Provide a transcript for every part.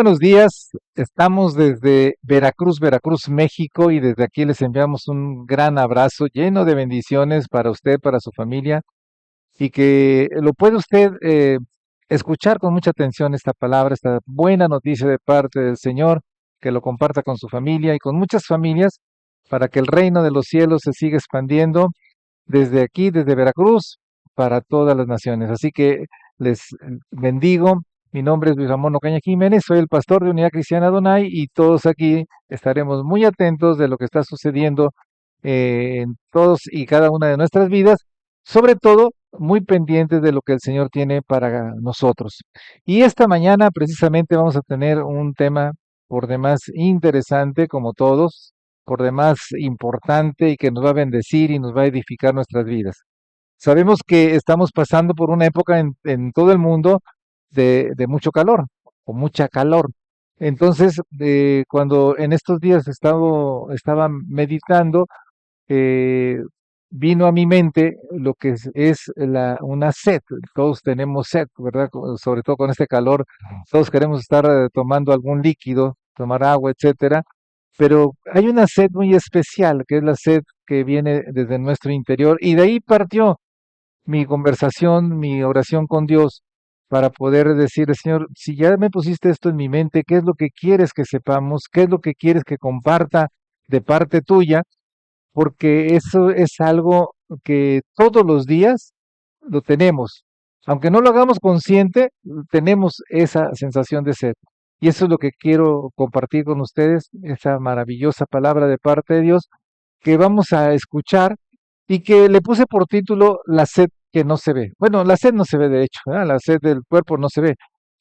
Buenos días, estamos desde Veracruz, México, y desde aquí les enviamos un gran abrazo lleno de bendiciones para usted, para su familia, y que lo puede usted escuchar con mucha atención esta palabra, esta buena noticia de parte del Señor, que lo comparta con su familia y con muchas familias para que el reino de los cielos se siga expandiendo desde aquí, desde Veracruz, para todas las naciones. Así que les bendigo. Mi nombre es Luis Ramón Ocaña Jiménez, soy el pastor de Unidad Cristiana Donay y todos aquí estaremos muy atentos de lo que está sucediendo en todos y cada una de nuestras vidas, sobre todo muy pendientes de lo que el Señor tiene para nosotros. Y esta mañana precisamente vamos a tener un tema por demás interesante, como todos, por demás importante y que nos va a bendecir y nos va a edificar nuestras vidas. Sabemos que estamos pasando por una época en todo el mundo de mucho calor o mucha calor. Entonces, cuando en estos días estaba meditando, eh, vino a mi mente lo que una sed. Todos tenemos sed, ¿verdad? Sobre todo con este calor, todos queremos estar tomando algún líquido, tomar agua, etcétera. Pero hay una sed muy especial, que es la sed que viene desde nuestro interior, y de ahí partió mi conversación, mi oración con Dios, para poder decirle, Señor, si ya me pusiste esto en mi mente, ¿qué es lo que quieres que sepamos? ¿Qué es lo que quieres que comparta de parte tuya? Porque eso es algo que todos los días lo tenemos. Aunque no lo hagamos consciente, tenemos esa sensación de sed. Y eso es lo que quiero compartir con ustedes, esa maravillosa palabra de parte de Dios que vamos a escuchar y que le puse por título La sed que no se ve. Bueno, la sed no se ve de hecho, ¿verdad? La sed del cuerpo no se ve,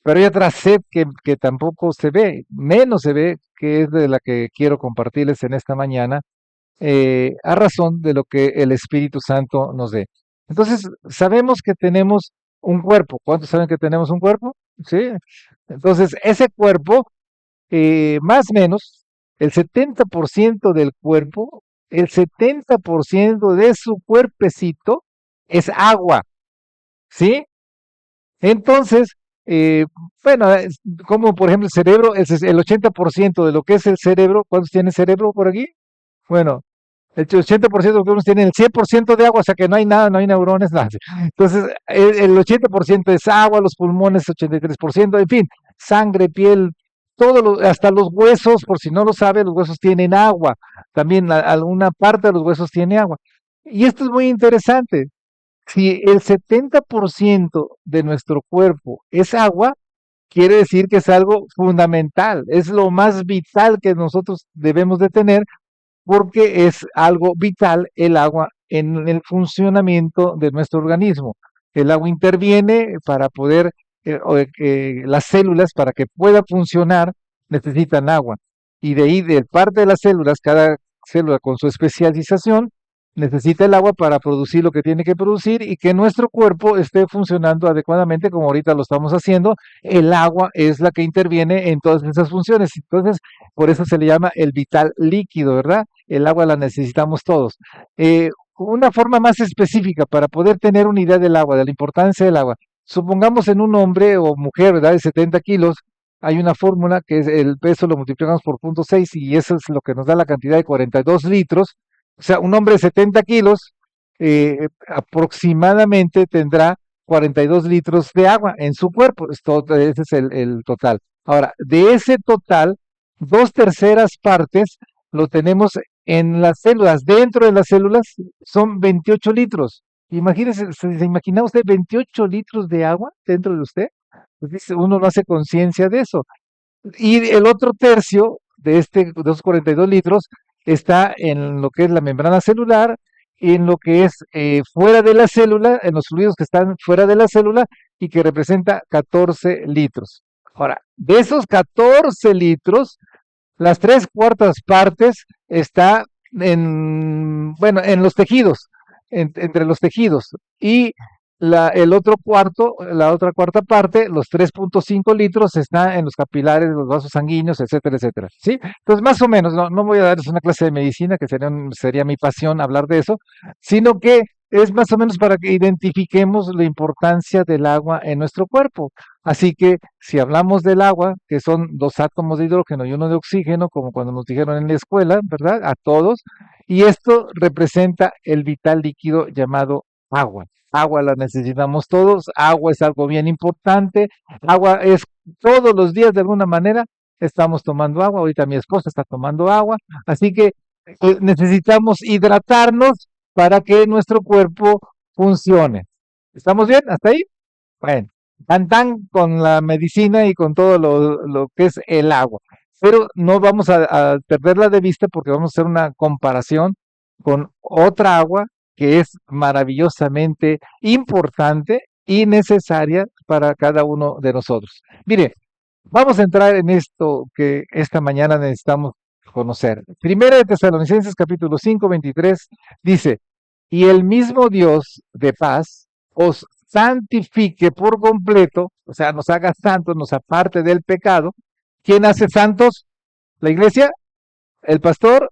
pero hay otra sed que tampoco se ve, menos se ve, que es de la que quiero compartirles en esta mañana, a razón de lo que el Espíritu Santo nos dé. Entonces, sabemos que tenemos un cuerpo. ¿Cuántos saben que tenemos un cuerpo? Sí. Entonces, ese cuerpo, más o menos, el 70% del cuerpo, el 70% de su cuerpecito es agua, ¿sí? Entonces, eh, bueno, como por ejemplo el cerebro, el 80% de lo que es el cerebro. ¿Cuántos tienen cerebro por aquí? Bueno, el 80% de los que tienen el 100% de agua, o sea que no hay nada, no hay neurones, nada. Entonces, el 80% es agua, los pulmones 83%, en fin, sangre, piel, hasta los huesos, por si no lo sabe, los huesos tienen agua. También alguna parte de los huesos tiene agua. Y esto es muy interesante. Si el 70% de nuestro cuerpo es agua, quiere decir que es algo fundamental, es lo más vital que nosotros debemos de tener porque es algo vital el agua en el funcionamiento de nuestro organismo. El agua interviene para poder, las células para que pueda funcionar necesitan agua. Y de ahí, de parte de las células, cada célula con su especialización, necesita el agua para producir lo que tiene que producir y que nuestro cuerpo esté funcionando adecuadamente como ahorita lo estamos haciendo. El agua es la que interviene en todas esas funciones. Entonces, por eso se le llama el vital líquido, ¿verdad? El agua la necesitamos todos. Una forma más específica para poder tener una idea del agua, de la importancia del agua. Supongamos en un hombre o mujer, ¿verdad? De 70 kilos, hay una fórmula que es el peso lo multiplicamos por 0.6 y eso es lo que nos da la cantidad de 42 litros. O sea, un hombre de 70 kilos aproximadamente tendrá 42 litros de agua en su cuerpo. Ese es el total. Ahora, de ese total, dos terceras partes lo tenemos en las células. Dentro de las células son 28 litros. Imagínese, ¿se imagina usted 28 litros de agua dentro de usted? Pues dice, uno no hace conciencia de eso. Y el otro tercio de esos 42 litros está en lo que es la membrana celular, en lo que es fuera de la célula, en los fluidos que están fuera de la célula y que representa 14 litros. Ahora, de esos 14 litros, las tres cuartas partes está bueno, en los tejidos, entre los tejidos. Y el otro cuarto, la otra cuarta parte, los 3.5 litros, está en los capilares, los vasos sanguíneos, etcétera, etcétera. ¿Sí? Entonces, más o menos, no voy a darles una clase de medicina, que sería mi pasión hablar de eso, sino que es más o menos para que identifiquemos la importancia del agua en nuestro cuerpo. Así que si hablamos del agua, que son dos átomos de hidrógeno y uno de oxígeno, como cuando nos dijeron en la escuela, ¿verdad? A todos, y esto representa el vital líquido llamado agua. Agua la necesitamos todos, agua es algo bien importante, agua es todos los días de alguna manera estamos tomando agua, ahorita mi esposa está tomando agua, así que necesitamos hidratarnos para que nuestro cuerpo funcione. ¿Estamos bien? ¿Hasta ahí? Bueno, tan con la medicina y con todo lo que es el agua. Pero no vamos a perderla de vista porque vamos a hacer una comparación con otra agua que es maravillosamente importante y necesaria para cada uno de nosotros. Mire, vamos a entrar en esto que esta mañana necesitamos conocer. Primera de Tesalonicenses capítulo 5, 23 dice, y el mismo Dios de paz os santifique por completo, o sea, nos haga santos, nos aparte del pecado. ¿Quién hace santos? ¿La iglesia? ¿El pastor?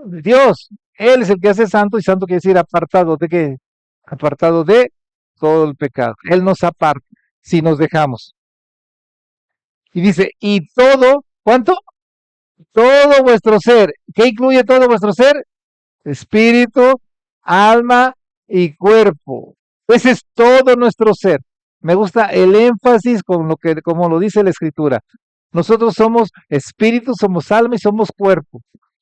Dios. Él es el que hace santo y santo quiere decir apartado de qué? Apartado de todo el pecado. Él nos aparta si nos dejamos. Y dice, y todo, ¿cuánto? Todo vuestro ser. ¿Qué incluye todo vuestro ser? Espíritu, alma y cuerpo. Ese es todo nuestro ser. Me gusta el énfasis con lo que, como lo dice la escritura. Nosotros somos espíritu, somos alma y somos cuerpo.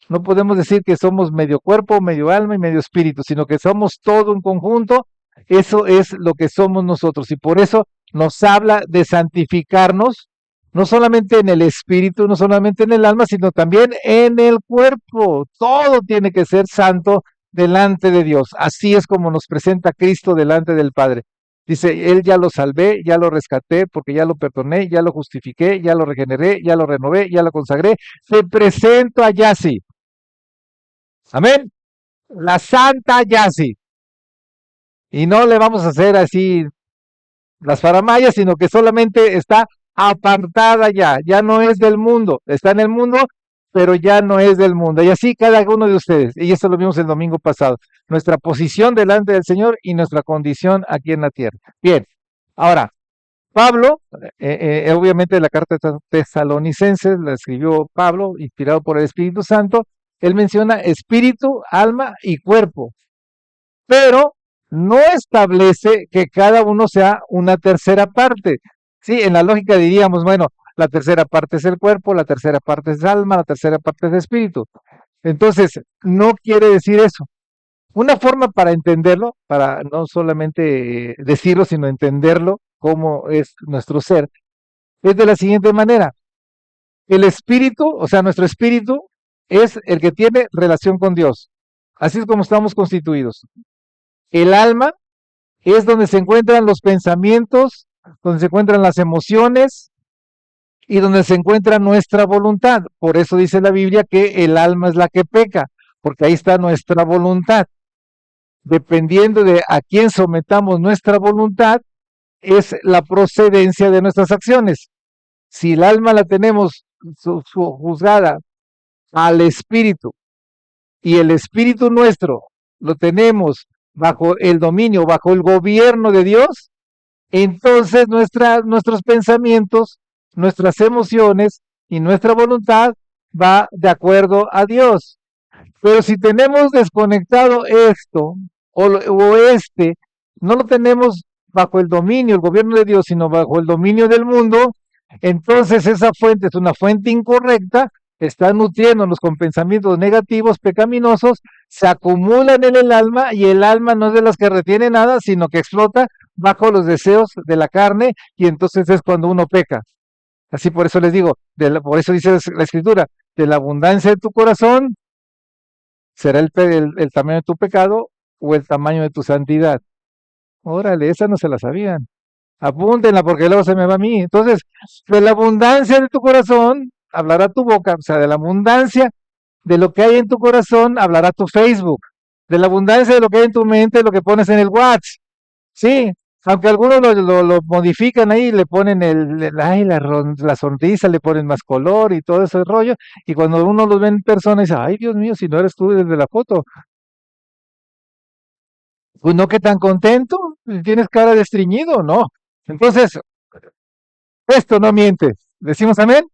No podemos decir que somos medio cuerpo, medio alma y medio espíritu, sino que somos todo un conjunto. Eso es lo que somos nosotros. Y por eso nos habla de santificarnos, no solamente en el espíritu, no solamente en el alma, sino también en el cuerpo. Todo tiene que ser santo delante de Dios. Así es como nos presenta Cristo delante del Padre. Dice, Él ya lo salvé, ya lo rescaté, porque ya lo perdoné, ya lo justifiqué, ya lo regeneré, ya lo renové, ya lo consagré. Te presento a Yasi. Amén. La Santa Yasi. Y no le vamos a hacer así las faramayas, sino que solamente está apartada ya, ya no es del mundo, está en el mundo, pero ya no es del mundo. Y así cada uno de ustedes, y eso lo vimos el domingo pasado, nuestra posición delante del Señor y nuestra condición aquí en la tierra. Bien, ahora, Pablo, obviamente la carta de Tesalonicenses la escribió Pablo, inspirado por el Espíritu Santo, él menciona espíritu, alma y cuerpo, pero no establece que cada uno sea una tercera parte. Sí, en la lógica diríamos, bueno, la tercera parte es el cuerpo, la tercera parte es alma, la tercera parte es espíritu. Entonces, no quiere decir eso. Una forma para entenderlo, para no solamente decirlo, sino entenderlo, cómo es nuestro ser, es de la siguiente manera. El espíritu, o sea, nuestro espíritu, es el que tiene relación con Dios. Así es como estamos constituidos. El alma es donde se encuentran los pensamientos, donde se encuentran las emociones y donde se encuentra nuestra voluntad. Por eso dice la Biblia que el alma es la que peca, porque ahí está nuestra voluntad. Dependiendo de a quién sometamos nuestra voluntad, es la procedencia de nuestras acciones. Si el alma la tenemos juzgada al espíritu y el espíritu nuestro lo tenemos bajo el dominio, bajo el gobierno de Dios, entonces nuestros pensamientos, nuestras emociones y nuestra voluntad va de acuerdo a Dios. Pero si tenemos desconectado esto o este, no lo tenemos bajo el dominio, el gobierno de Dios, sino bajo el dominio del mundo, entonces esa fuente es una fuente incorrecta, está nutriéndonos con pensamientos negativos, pecaminosos, se acumulan en el alma y el alma no es de las que retiene nada, sino que explota bajo los deseos de la carne y entonces es cuando uno peca. Así por eso les digo, por eso dice la escritura, de la abundancia de tu corazón será el tamaño de tu pecado o el tamaño de tu santidad. Órale, esa no se la sabían. Apúntenla porque luego se me va a mí. Entonces, de la abundancia de tu corazón hablará tu boca, o sea, de la abundancia de lo que hay en tu corazón hablará tu Facebook, de la abundancia de lo que hay en tu mente, lo que pones en el WhatsApp. Sí, aunque algunos lo modifican ahí, le ponen ay, la sonrisa, le ponen más color y todo ese rollo, y cuando uno los ve en persona dice, ay Dios mío, si no eres tú desde la foto. Pues no que tan contento, tienes cara de estreñido, ¿no? Entonces, esto no miente. ¿Decimos amén?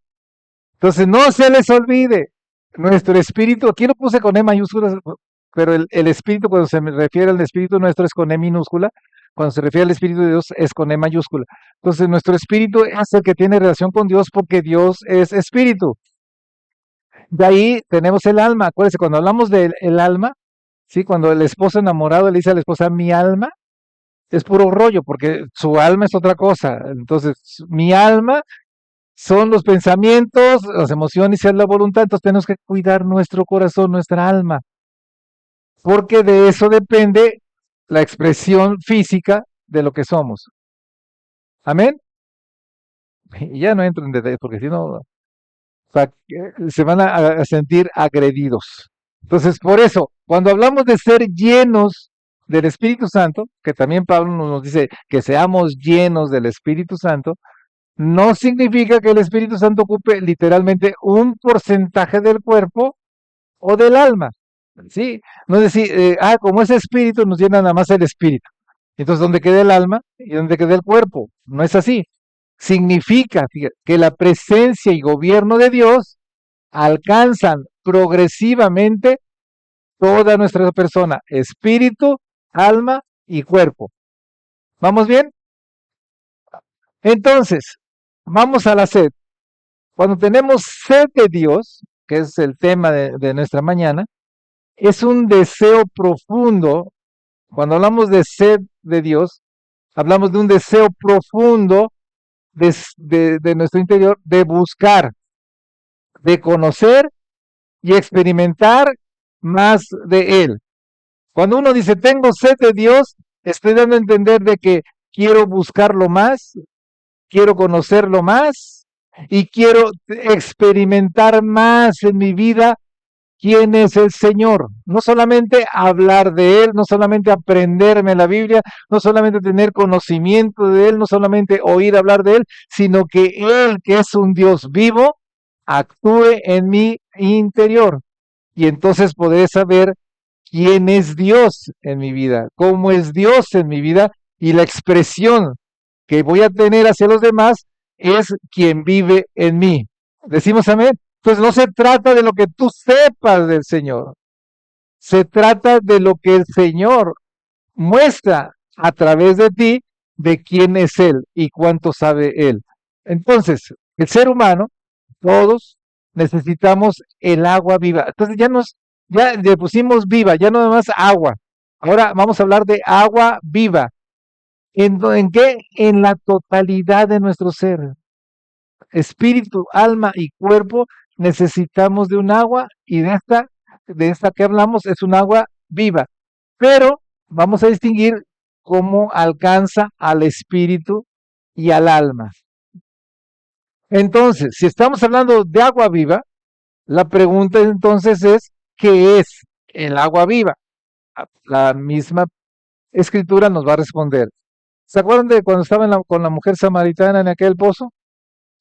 Entonces, no se les olvide, nuestro espíritu, aquí lo puse con E mayúscula, pero el espíritu, cuando se me refiere al espíritu nuestro, es con E minúscula. Cuando se refiere al espíritu de Dios, es con E mayúscula. Entonces, nuestro espíritu es el que tiene relación con Dios porque Dios es espíritu. De ahí tenemos el alma. Acuérdense, cuando hablamos del el alma, ¿sí? Cuando el esposo enamorado le dice a la esposa, mi alma, es puro rollo, porque su alma es otra cosa. Entonces, mi alma son los pensamientos, las emociones y la voluntad. Entonces, tenemos que cuidar nuestro corazón, nuestra alma, porque de eso depende la expresión física de lo que somos. Amén. Y ya no entro en detalles, porque si no, se van a sentir agredidos. Entonces, por eso, cuando hablamos de ser llenos del Espíritu Santo, que también Pablo nos dice que seamos llenos del Espíritu Santo, no significa que el Espíritu Santo ocupe literalmente un porcentaje del cuerpo o del alma. ¿Sí? No es decir, como ese espíritu nos llena nada más el espíritu. Entonces, ¿dónde queda el alma y dónde queda el cuerpo? No es así. Significa, fíjate, que la presencia y gobierno de Dios alcanzan progresivamente toda nuestra persona, espíritu, alma y cuerpo. ¿Vamos bien? Entonces, vamos a la sed. Cuando tenemos sed de Dios, que es el tema de nuestra mañana, es un deseo profundo. Cuando hablamos de sed de Dios, hablamos de un deseo profundo de nuestro interior de buscar, de conocer y experimentar más de Él. Cuando uno dice tengo sed de Dios, estoy dando a entender de que quiero buscarlo más, quiero conocerlo más y quiero experimentar más en mi vida quién es el Señor. No solamente hablar de Él, no solamente aprenderme la Biblia, no solamente tener conocimiento de Él, no solamente oír hablar de Él, sino que Él, que es un Dios vivo, actúe en mi interior. Y entonces podré saber quién es Dios en mi vida, cómo es Dios en mi vida y la expresión que voy a tener hacia los demás es quien vive en mí. Decimos amén. Entonces no se trata de lo que tú sepas del Señor, se trata de lo que el Señor muestra a través de ti de quién es Él y cuánto sabe Él. Entonces, el ser humano, todos necesitamos el agua viva. Entonces ya le pusimos viva, ya no más agua. Ahora vamos a hablar de agua viva. ¿En qué? En la totalidad de nuestro ser. Espíritu, alma y cuerpo necesitamos de un agua y de esta que hablamos es un agua viva. Pero vamos a distinguir cómo alcanza al espíritu y al alma. Entonces, si estamos hablando de agua viva, la pregunta entonces es, ¿qué es el agua viva? La misma escritura nos va a responder. ¿Se acuerdan de cuando estaba con la mujer samaritana en aquel pozo?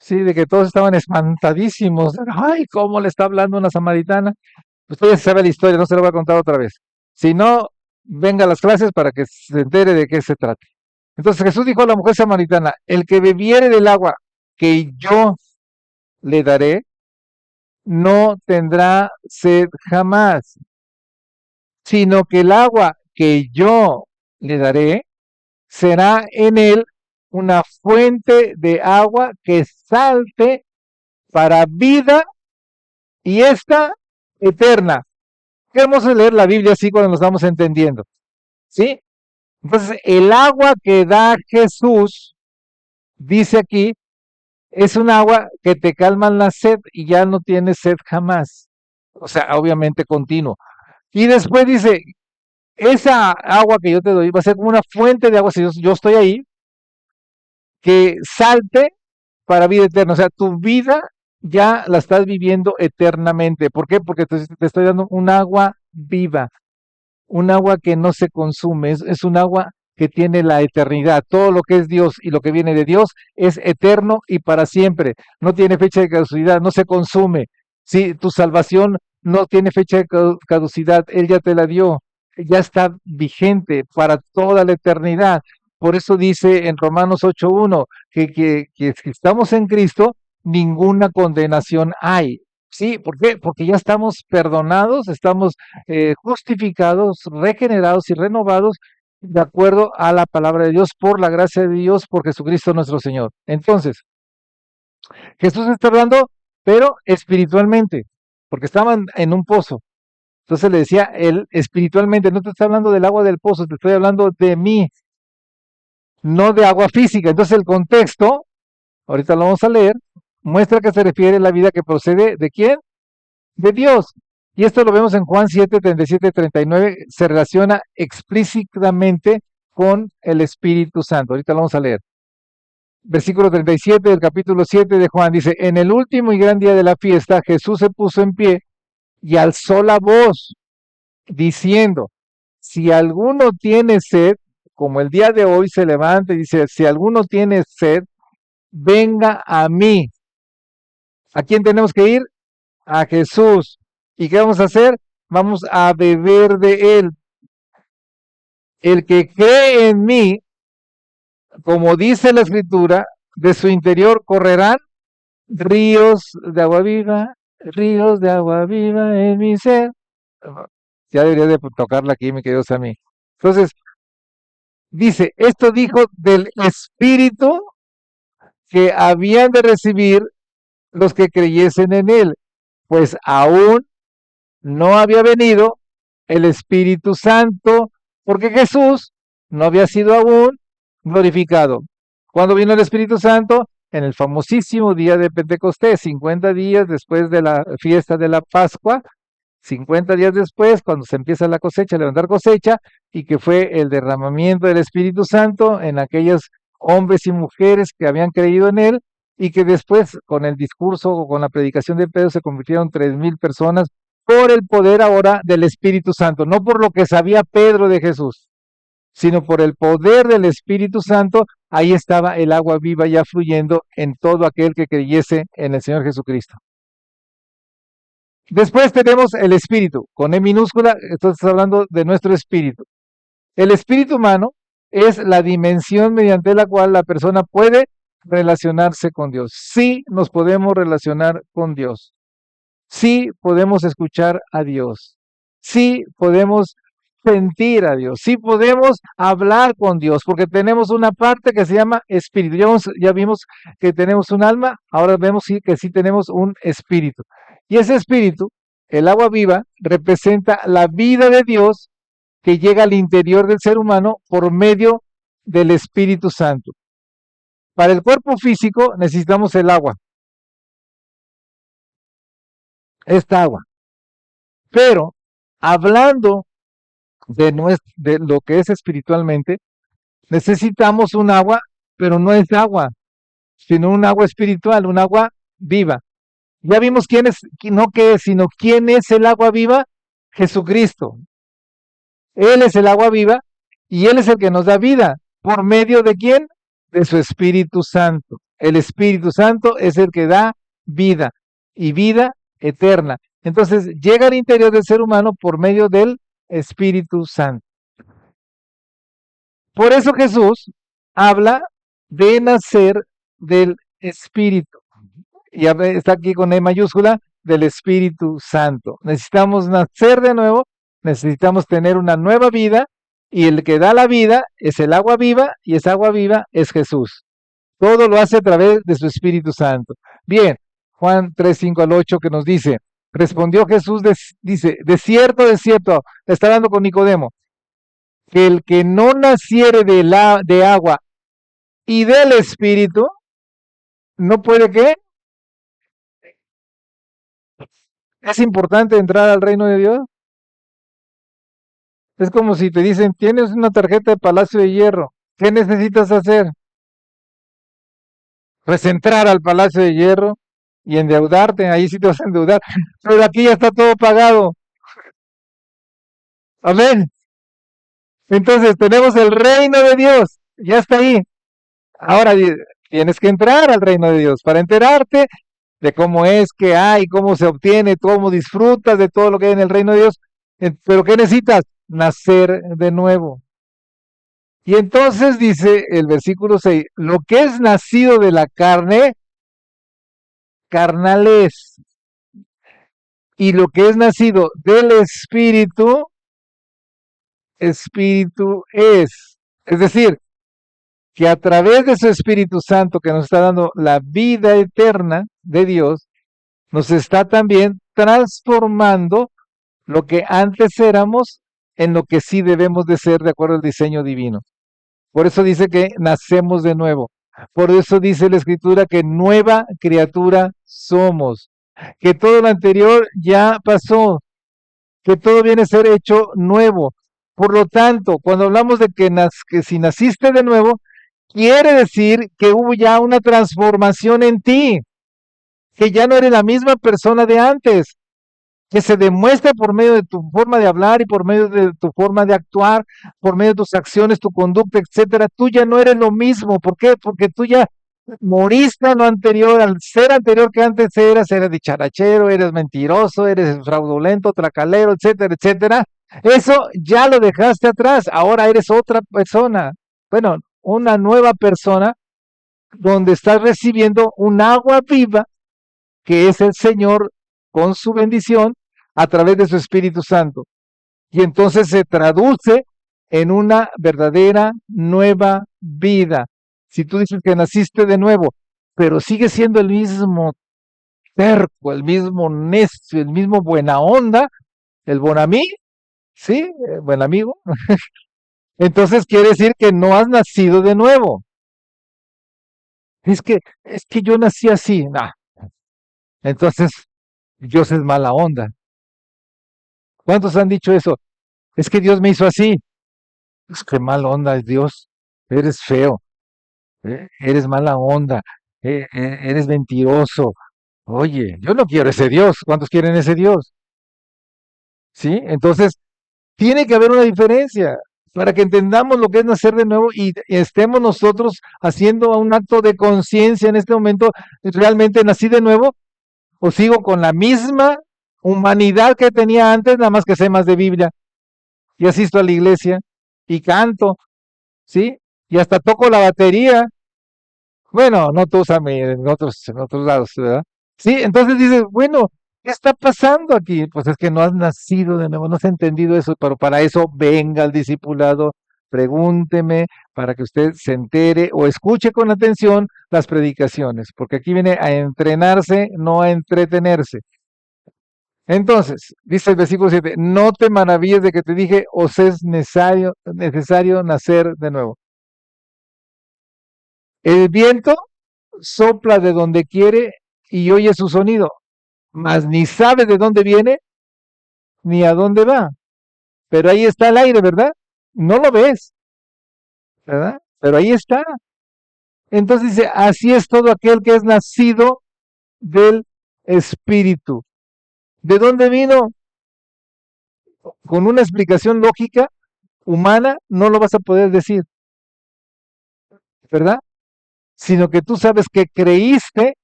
Sí, de que todos estaban espantadísimos. Ay, ¿cómo le está hablando una samaritana? Usted ya sabe la historia, no se la voy a contar otra vez. Si no, venga a las clases para que se entere de qué se trata. Entonces Jesús dijo a la mujer samaritana, el que bebiere del agua que yo le daré, no tendrá sed jamás, sino que el agua que yo le daré será en él una fuente de agua que salte para vida y esta eterna. Qué hermoso es leer la Biblia así cuando nos vamos entendiendo. ¿Sí? Entonces, el agua que da Jesús, dice aquí, es un agua que te calma la sed y ya no tienes sed jamás. O sea, obviamente continuo. Y después dice, esa agua que yo te doy va a ser como una fuente de agua, si yo estoy ahí, que salte para vida eterna. O sea, tu vida ya la estás viviendo eternamente. ¿Por qué? Porque te estoy dando un agua viva, un agua que no se consume, es un agua que tiene la eternidad. Todo lo que es Dios y lo que viene de Dios es eterno y para siempre. No tiene fecha de caducidad, no se consume. Sí, tu salvación no tiene fecha de caducidad, Él ya te la dio. ya está vigente para toda la eternidad. Por eso dice en Romanos 8:1 que si estamos en Cristo, ninguna condenación hay. Sí, ¿por qué? Porque ya estamos perdonados, estamos justificados, regenerados y renovados de acuerdo a la palabra de Dios, por la gracia de Dios, por Jesucristo nuestro Señor. Entonces, Jesús está hablando, pero espiritualmente, porque estaban en un pozo. Entonces le decía él espiritualmente, no te estoy hablando del agua del pozo, te estoy hablando de mí, no de agua física. Entonces el contexto, ahorita lo vamos a leer, muestra que se refiere a la vida que procede ¿de quién? De Dios. Y esto lo vemos en Juan 7, 37, 39, se relaciona explícitamente con el Espíritu Santo. Ahorita lo vamos a leer. Versículo 37 del capítulo 7 de Juan dice, en el último y gran día de la fiesta, Jesús se puso en pie y alzó la voz, diciendo, si alguno tiene sed, como el día de hoy se levanta y dice, si alguno tiene sed, venga a mí. ¿A quién tenemos que ir? A Jesús. ¿Y qué vamos a hacer? Vamos a beber de él. El que cree en mí, como dice la escritura, de su interior correrán ríos de agua viva, ríos de agua viva en mi ser. Ya debería de tocarla aquí, mi querido Sammy. Entonces, dice, esto dijo del Espíritu que habían de recibir los que creyesen en él, pues aún no había venido el Espíritu Santo, porque Jesús no había sido aún glorificado. ¿Cuándo vino el Espíritu Santo? En el famosísimo día de Pentecostés, 50 días después de la fiesta de la Pascua, 50 días después, cuando se empieza la cosecha, levantar cosecha, y que fue el derramamiento del Espíritu Santo en aquellos hombres y mujeres que habían creído en él, y que después, con el discurso o con la predicación de Pedro, se convirtieron 3,000 personas por el poder ahora del Espíritu Santo, no por lo que sabía Pedro de Jesús, sino por el poder del Espíritu Santo. Ahí estaba el agua viva ya fluyendo en todo aquel que creyese en el Señor Jesucristo. Después tenemos el espíritu, con E minúscula, estás hablando de nuestro espíritu. El espíritu humano es la dimensión mediante la cual la persona puede relacionarse con Dios. Sí nos podemos relacionar con Dios. Sí podemos escuchar a Dios. Sí podemos sentir a Dios. Sí podemos hablar con Dios, porque tenemos una parte que se llama espíritu. Ya vimos que tenemos un alma, ahora vemos que sí tenemos un espíritu. Y ese espíritu, el agua viva, representa la vida de Dios que llega al interior del ser humano por medio del Espíritu Santo. Para el cuerpo físico necesitamos el agua, esta agua. Pero hablando de lo que es espiritualmente, necesitamos un agua, pero no es agua, sino un agua espiritual, un agua viva. Ya vimos quién es, no qué es, sino quién es el agua viva, Jesucristo. Él es el agua viva y Él es el que nos da vida. ¿Por medio de quién? De su Espíritu Santo. El Espíritu Santo es el que da vida y vida eterna. Entonces llega al interior del ser humano por medio del Espíritu Santo. Por eso Jesús habla de nacer del Espíritu. Y está aquí con E mayúscula, del Espíritu Santo. Necesitamos nacer de nuevo, necesitamos tener una nueva vida, y el que da la vida es el agua viva, y esa agua viva es Jesús. Todo lo hace a través de su Espíritu Santo. Bien, Juan 3, 5 al 8 que nos dice, respondió Jesús, dice, de cierto, está hablando con Nicodemo, que el que no naciere de agua y del Espíritu, no puede, ¿qué? ¿Es importante entrar al reino de Dios? Es como si te dicen, tienes una tarjeta de Palacio de Hierro, ¿qué necesitas hacer? Pues entrar al Palacio de Hierro y endeudarte, ahí sí te vas a endeudar, pero aquí ya está todo pagado. Amén. Entonces tenemos el reino de Dios, ya está ahí. Ahora tienes que entrar al reino de Dios para enterarte de cómo es, qué hay, cómo se obtiene, cómo disfrutas de todo lo que hay en el reino de Dios. Pero ¿qué necesitas? nacer de nuevo. Y entonces dice el versículo 6, lo que es nacido de la carne, carnal es, y lo que es nacido del espíritu, espíritu es. Es decir, que a través de su Espíritu Santo que nos está dando la vida eterna de Dios, nos está también transformando lo que antes éramos en lo que sí debemos de ser de acuerdo al diseño divino. Por eso dice que nacemos de nuevo. Por eso dice la Escritura que nueva criatura somos, que todo lo anterior ya pasó, que todo viene a ser hecho nuevo. Por lo tanto, cuando hablamos de que si naciste de nuevo, quiere decir que hubo ya una transformación en ti, que ya no eres la misma persona de antes, que se demuestra por medio de tu forma de hablar y por medio de tu forma de actuar, por medio de tus acciones, tu conducta, etcétera. Tú ya no eres lo mismo. ¿Por qué? Porque tú ya moriste a lo anterior, al ser anterior que antes eres dicharachero, eres mentiroso, eres fraudulento, tracalero, etcétera, etcétera. Eso ya lo dejaste atrás. Ahora eres otra persona. Bueno, una nueva persona donde estás recibiendo un agua viva que es el Señor con su bendición a través de su Espíritu Santo. Y entonces se traduce en una verdadera nueva vida. Si tú dices que naciste de nuevo, pero sigues siendo el mismo terco, el mismo necio, el mismo buena onda, el bonamí, ¿sí? Buen amigo. Entonces quiere decir que no has nacido de nuevo. Es que yo nací así. Nah. Entonces, Dios es mala onda. ¿Cuántos han dicho eso? Es que Dios me hizo así. Pues qué mala onda es Dios. Eres feo, eres mala onda, eres mentiroso. Oye, yo no quiero ese Dios. ¿Cuántos quieren ese Dios? ¿Sí? Entonces, tiene que haber una diferencia para que entendamos lo que es nacer de nuevo y estemos nosotros haciendo un acto de conciencia en este momento. ¿Realmente nací de nuevo o sigo con la misma humanidad que tenía antes, nada más que sé más de Biblia y asisto a la iglesia y canto, ¿sí? Y hasta toco la batería. Bueno, no tú, Sammy, en otros lados, ¿verdad? Sí, entonces dices, bueno, ¿qué está pasando aquí? Pues es que no has nacido de nuevo, no has entendido eso, pero para eso venga el discipulado, pregúnteme para que usted se entere o escuche con atención las predicaciones, porque aquí viene a entrenarse, no a entretenerse. Entonces, dice el versículo 7, no te maravilles de que te dije, os es necesario nacer de nuevo. El viento sopla de donde quiere y oye su sonido, mas ni sabe de dónde viene ni a dónde va. Pero ahí está el aire, ¿verdad? No lo ves, ¿verdad? Pero ahí está. Entonces dice, así es todo aquel que es nacido del Espíritu. ¿De dónde vino? Con una explicación lógica, humana, no lo vas a poder decir, ¿verdad? Sino que tú sabes que creíste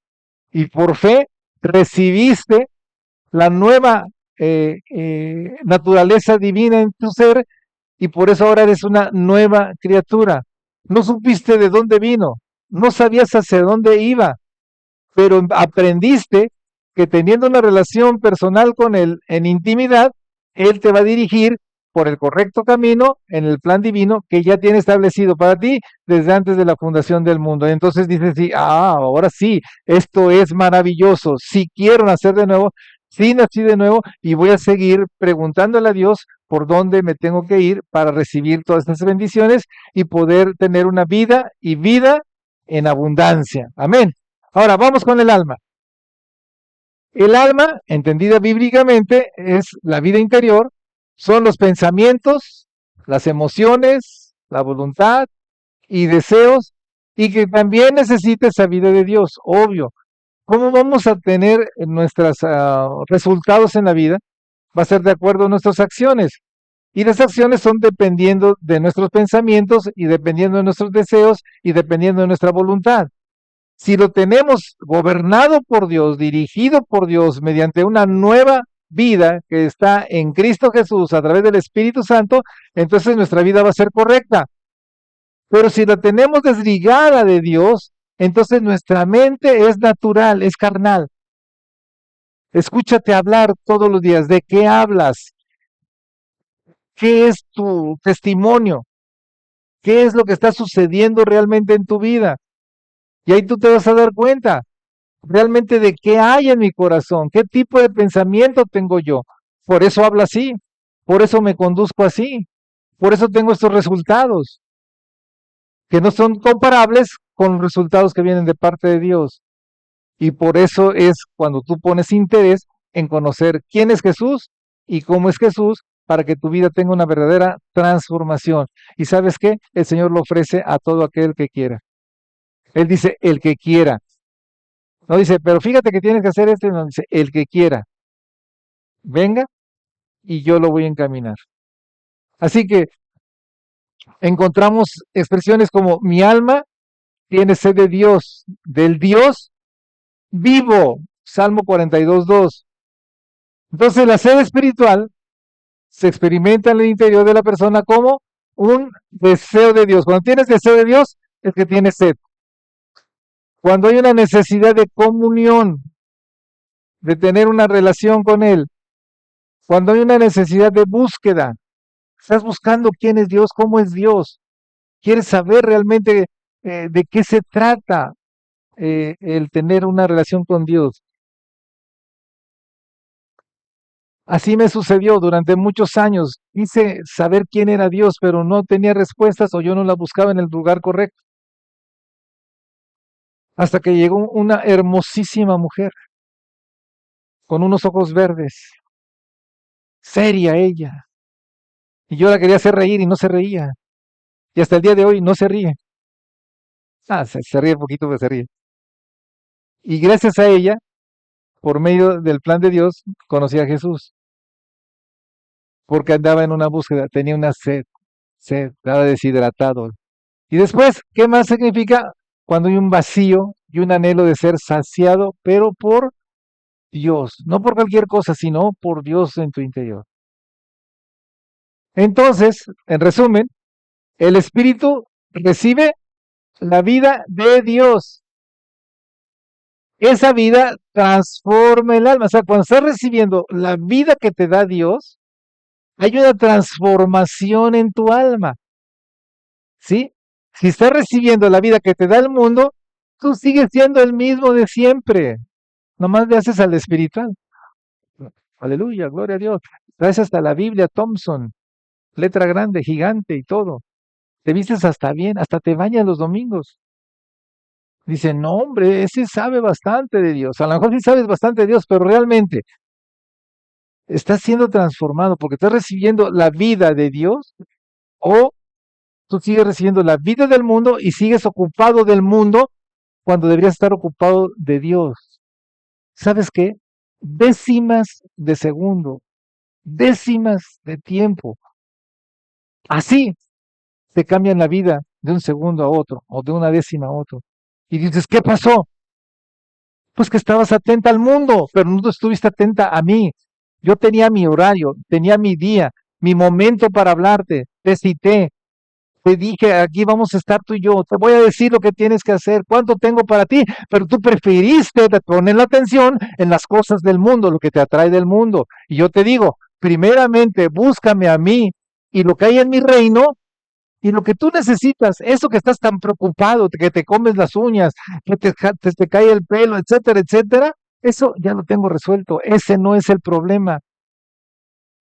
y por fe recibiste la nueva naturaleza divina en tu ser y por eso ahora eres una nueva criatura. No supiste de dónde vino, no sabías hacia dónde iba, pero aprendiste que teniendo una relación personal con Él en intimidad, Él te va a dirigir por el correcto camino en el plan divino que ya tiene establecido para ti desde antes de la fundación del mundo. Entonces dices, sí, ahora sí, esto es maravilloso, sí quiero nacer de nuevo, sí nací de nuevo y voy a seguir preguntándole a Dios por dónde me tengo que ir para recibir todas estas bendiciones y poder tener una vida y vida en abundancia. Amén. Ahora vamos con el alma. El alma, entendida bíblicamente, es la vida interior, son los pensamientos, las emociones, la voluntad y deseos, y que también necesita esa vida de Dios, obvio. ¿Cómo vamos a tener nuestros resultados en la vida? Va a ser de acuerdo a nuestras acciones. Y las acciones son dependiendo de nuestros pensamientos y dependiendo de nuestros deseos y dependiendo de nuestra voluntad. Si lo tenemos gobernado por Dios, dirigido por Dios mediante una nueva vida que está en Cristo Jesús a través del Espíritu Santo, entonces nuestra vida va a ser correcta. Pero si la tenemos desligada de Dios, entonces nuestra mente es natural, es carnal. Escúchate hablar todos los días. ¿De qué hablas? ¿Qué es tu testimonio? ¿Qué es lo que está sucediendo realmente en tu vida? Y ahí tú te vas a dar cuenta realmente de qué hay en mi corazón, qué tipo de pensamiento tengo yo. Por eso hablo así, por eso me conduzco así, por eso tengo estos resultados, que no son comparables con los resultados que vienen de parte de Dios. Y por eso es cuando tú pones interés en conocer quién es Jesús y cómo es Jesús para que tu vida tenga una verdadera transformación. ¿Y sabes qué? El Señor lo ofrece a todo aquel que quiera. Él dice, el que quiera. No dice, pero fíjate que tienes que hacer esto. No, dice, el que quiera. Venga y yo lo voy a encaminar. Así que encontramos expresiones como mi alma tiene sed de Dios, del Dios vivo. Salmo 42:2. Entonces la sed espiritual se experimenta en el interior de la persona como un deseo de Dios. Cuando tienes deseo de Dios, es que tienes sed. Cuando hay una necesidad de comunión, de tener una relación con Él, cuando hay una necesidad de búsqueda, estás buscando quién es Dios, cómo es Dios, quieres saber realmente de qué se trata el tener una relación con Dios. Así me sucedió durante muchos años. Quise saber quién era Dios, pero no tenía respuestas o yo no la buscaba en el lugar correcto. Hasta que llegó una hermosísima mujer con unos ojos verdes, seria ella. Y yo la quería hacer reír y no se reía. Y hasta el día de hoy no se ríe. Se ríe poquito, pero se ríe. Y gracias a ella, por medio del plan de Dios, conocí a Jesús. Porque andaba en una búsqueda, tenía una sed, estaba deshidratado. Y después, ¿qué más significa? Cuando hay un vacío y un anhelo de ser saciado, pero por Dios, no por cualquier cosa, sino por Dios en tu interior. Entonces, en resumen, el Espíritu recibe la vida de Dios. Esa vida transforma el alma. O sea, cuando estás recibiendo la vida que te da Dios, hay una transformación en tu alma. ¿Sí? Si estás recibiendo la vida que te da el mundo, tú sigues siendo el mismo de siempre. Nomás le haces al espiritual. Aleluya, gloria a Dios. Traes hasta la Biblia Thompson, letra grande, gigante y todo. Te vistes hasta bien, hasta te bañas los domingos. Dicen, no, hombre, ese sabe bastante de Dios. A lo mejor sí sabes bastante de Dios, pero realmente estás siendo transformado porque estás recibiendo la vida de Dios o tú sigues recibiendo la vida del mundo y sigues ocupado del mundo cuando deberías estar ocupado de Dios. ¿Sabes qué? Décimas de segundo, décimas de tiempo. Así te cambian la vida de un segundo a otro o de una décima a otro. Y dices, ¿qué pasó? Pues que estabas atenta al mundo, pero no estuviste atenta a mí. Yo tenía mi horario, tenía mi día, mi momento para hablarte. Te cité, te dije, aquí vamos a estar tú y yo. Te voy a decir lo que tienes que hacer, cuánto tengo para ti, pero tú preferiste poner la atención en las cosas del mundo, lo que te atrae del mundo. Y yo te digo, primeramente, búscame a mí y lo que hay en mi reino. Y lo que tú necesitas, eso que estás tan preocupado, que te comes las uñas, que te cae el pelo, etcétera, etcétera, eso ya lo tengo resuelto. Ese no es el problema.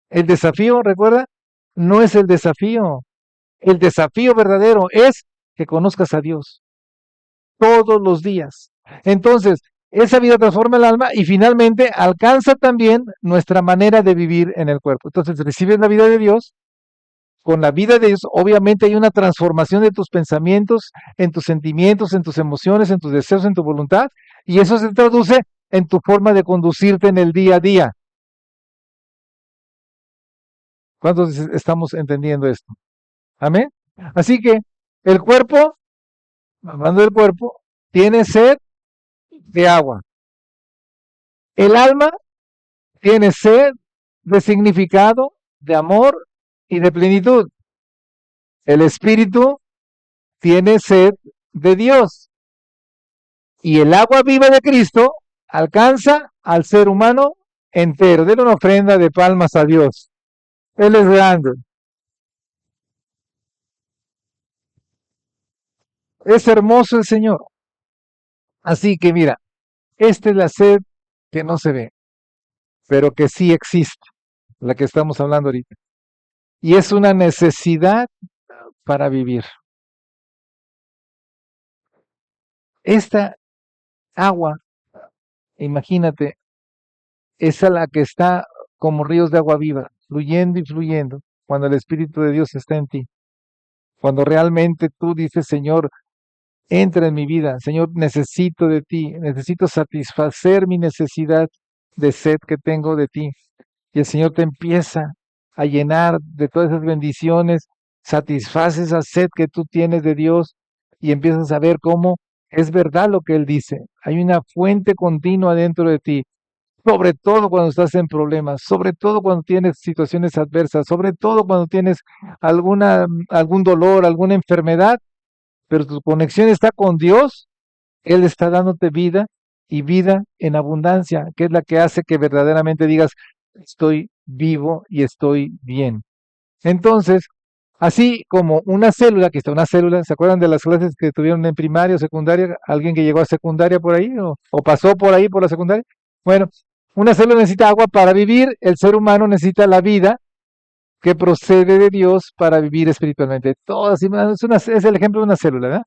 El desafío, recuerda, no es el desafío. El desafío verdadero es que conozcas a Dios todos los días. Entonces, esa vida transforma el alma y finalmente alcanza también nuestra manera de vivir en el cuerpo. Entonces, recibes la vida de Dios. Con la vida de Dios, obviamente hay una transformación de tus pensamientos, en tus sentimientos, en tus emociones, en tus deseos, en tu voluntad, y eso se traduce en tu forma de conducirte en el día a día. ¿Cuántos estamos entendiendo esto? Amén. Así que el cuerpo, hablando del cuerpo, tiene sed de agua. El alma tiene sed de significado, de amor y de plenitud. El espíritu tiene sed de Dios. Y el agua viva de Cristo alcanza al ser humano entero. Denle una ofrenda de palmas a Dios. Él es grande. Es hermoso el Señor. Así que mira, esta es la sed que no se ve, pero que sí existe, la que estamos hablando ahorita. Y es una necesidad para vivir. Esta agua, imagínate, es a la que está como ríos de agua viva, fluyendo y fluyendo, cuando el Espíritu de Dios está en ti. Cuando realmente tú dices, Señor, entra en mi vida, Señor, necesito de ti, necesito satisfacer mi necesidad de sed que tengo de ti. Y el Señor te empieza a llenar de todas esas bendiciones, satisface esa sed que tú tienes de Dios y empiezas a ver cómo es verdad lo que Él dice. Hay una fuente continua dentro de ti, sobre todo cuando estás en problemas, sobre todo cuando tienes situaciones adversas, sobre todo cuando tienes algún dolor, alguna enfermedad, pero tu conexión está con Dios. Él está dándote vida y vida en abundancia, que es la que hace que verdaderamente digas, estoy vivo y estoy bien. Entonces, así como una célula, aquí está una célula, ¿se acuerdan de las clases que tuvieron en primaria o secundaria? ¿Alguien que llegó a secundaria por ahí o pasó por ahí por la secundaria? Bueno, una célula necesita agua para vivir, el ser humano necesita la vida que procede de Dios para vivir espiritualmente. Todo así, es el ejemplo de una célula, ¿verdad?